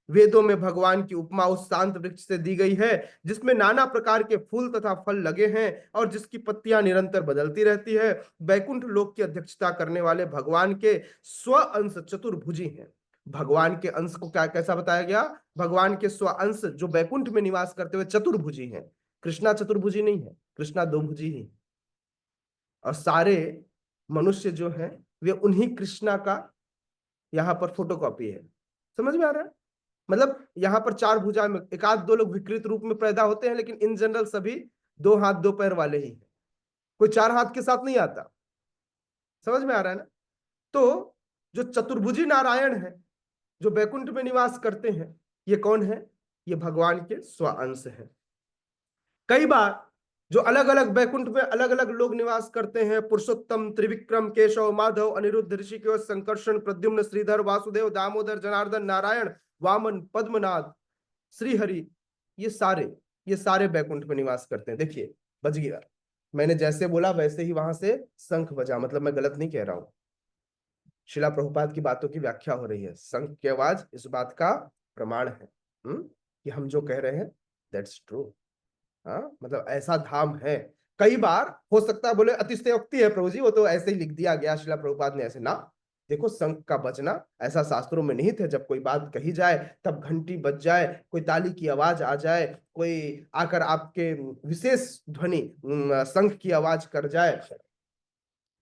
वेदों में भगवान की उपमा उस शांत वृक्ष से दी गई है जिसमें नाना प्रकार के फूल तथा फल लगे हैं और जिसकी पत्तियां निरंतर बदलती रहती है। वैकुंठ लोक की अध्यक्षता करने वाले भगवान के स्व अंश चतुर्भुजी हैं। भगवान के अंश को क्या कैसा बताया गया? भगवान के स्व अंश जो वैकुंठ में निवास करते हुए चतुर्भुजी हैं। कृष्णा चतुर्भुजी नहीं है, कृष्णा दो भुजी ही। और सारे मनुष्य जो हैं वे उन्हीं कृष्णा का यहाँ पर फोटोकॉपी है। समझ में आ रहा है? मतलब यहाँ पर चार भुजा में एक आध दो लोग विकृत रूप में पैदा होते हैं, लेकिन इन जनरल सभी दो हाथ दो पैर वाले ही हैं। कोई चार हाथ के साथ नहीं आता। समझ में आ रहा है ना? तो जो चतुर्भुजी नारायण है जो बैकुंठ में निवास करते हैं, ये कौन है? ये भगवान के स्व अंश है। कई बार जो अलग अलग बैकुंठ में अलग अलग लोग निवास करते हैं, पुरुषोत्तम, त्रिविक्रम, केशव, माधव, अनिरुद्ध, ऋषिकेश, संकर्षण, प्रद्युम्न, श्रीधर, वासुदेव, दामोदर, जनार्दन, नारायण, वामन, पद्मनाथ, श्रीहरि, ये सारे बैकुंठ में निवास करते हैं। देखिए बज गया, मैंने जैसे बोला वैसे ही वहां से शंख बजा, मतलब मैं गलत नहीं कह रहा हूं। शिला प्रभुपाद की बातों की व्याख्या हो रही है। शंख की आवाज इस बात का प्रमाण है कि हम जो कह रहे हैं दैट्स ट्रू। हाँ, मतलब ऐसा धाम है। कई बार हो सकता है बोले अतिशयोक्ति है प्रभु जी, वो तो ऐसे ही लिख दिया गया शिला प्रभुपाद ने, ऐसे ना। देखो शंख का बजना ऐसा शास्त्रों में निहित है। जब कोई बात कही जाए तब घंटी बज जाए, कोई ताली की आवाज आ जाए, कोई आकर आपके विशेष ध्वनि शंख की आवाज कर जाए,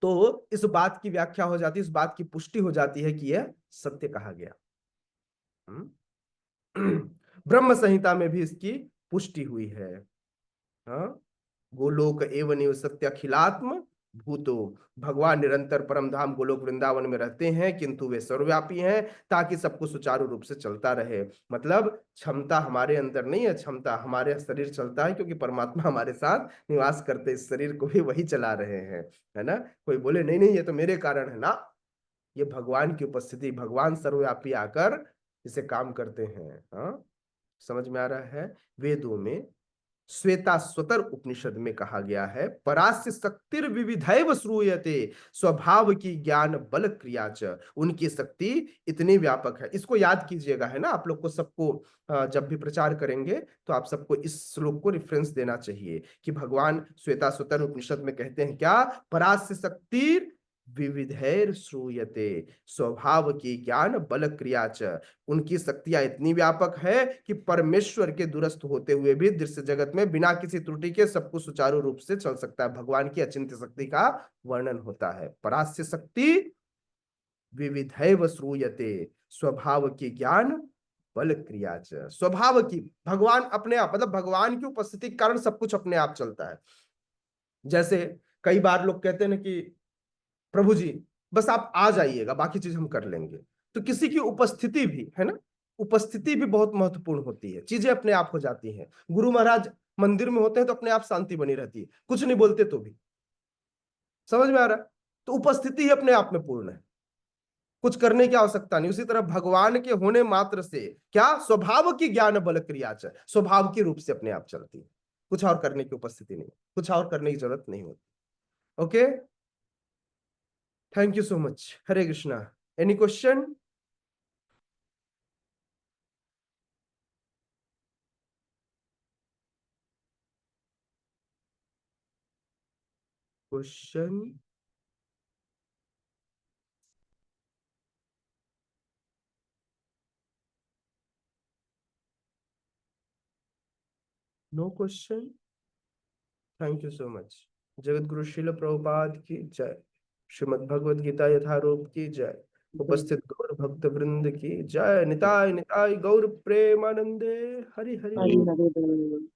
तो इस बात की व्याख्या हो जाती है, इस बात की पुष्टि हो जाती है कि यह सत्य कहा गया। ब्रह्म संहिता में भी इसकी पुष्टि हुई है। हाँ, गोलोक एवं सत्य अखिलात्म भूतो। भगवान निरंतर परम धाम गोलोक वृंदावन में रहते हैं, किंतु वे सर्वव्यापी हैं ताकि सब कुछ सुचारू रूप से चलता रहे। मतलब क्षमता हमारे अंदर नहीं है, क्षमता हमारे शरीर चलता है क्योंकि परमात्मा हमारे साथ निवास करते, इस शरीर को भी वही चला रहे हैं, है ना। कोई बोले नहीं नहीं ये तो मेरे कारण है ना, ये भगवान की उपस्थिति, भगवान सर्वव्यापी आकर इसे काम करते हैं। हाँ, समझ में आ रहा है? वेदों में श्वेताश्वतर उपनिषद में कहा गया है, परास्य शक्तिर विविधैव श्रूयते स्वभाव की ज्ञान बल क्रिया च। उनकी शक्ति इतनी व्यापक है। इसको याद कीजिएगा, है ना, आप लोग को सबको जब भी प्रचार करेंगे तो आप सबको इस श्लोक को रेफरेंस देना चाहिए कि भगवान श्वेताश्वतर उपनिषद में कहते हैं क्या, परास्य शक्तिर विविधैर श्रूयते स्वभाव की ज्ञान बल क्रिया च। उनकी शक्तियां इतनी व्यापक है कि परमेश्वर के दूरस्थ होते हुए भी दृश्य जगत में बिना किसी त्रुटि के सब कुछ सुचारू रूप से चल सकता है। भगवान की अचिंत्य शक्ति का वर्णन होता है। परास्य शक्ति विविधैव श्रूयते स्वभाव की ज्ञान बल क्रिया च। स्वभाव की, भगवान अपने आप, मतलब भगवान की उपस्थिति के कारण सब कुछ अपने आप चलता है। जैसे कई बार लोग कहते हैं ना कि प्रभु जी बस आप आ जाइएगा, बाकी चीज हम कर लेंगे। तो किसी की उपस्थिति भी, है ना, उपस्थिति भी बहुत महत्वपूर्ण होती है, चीजें अपने आप हो जाती हैं। गुरु महाराज मंदिर में होते हैं तो अपने आप शांति बनी रहती है, कुछ नहीं बोलते तो भी। समझ में आ रहा है? तो उपस्थिति ही अपने आप में पूर्ण है, कुछ करने की आवश्यकता नहीं। उसी तरह भगवान के होने मात्र से क्या, स्वभाव की ज्ञान बल क्रिया च, स्वभाव के रूप से अपने आप चलती है, कुछ और करने की उपस्थिति नहीं, कुछ और करने की जरूरत नहीं होती। Okay, thank you so much. Hare Krishna. Any question? Question? No question? Thank you so much. Jagat Guru Srila Prabhupada की जय। श्रीमद् भगवद गीता यथारूप की जय। उपस्थित गौर भक्त वृंद की जय। निताय निताय गौर प्रेमानंदे। हरि हरि हरि बोल। हरि बोल।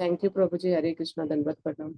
थैंक यू प्रभु जी। हरे कृष्णा। दंडवत प्रणाम।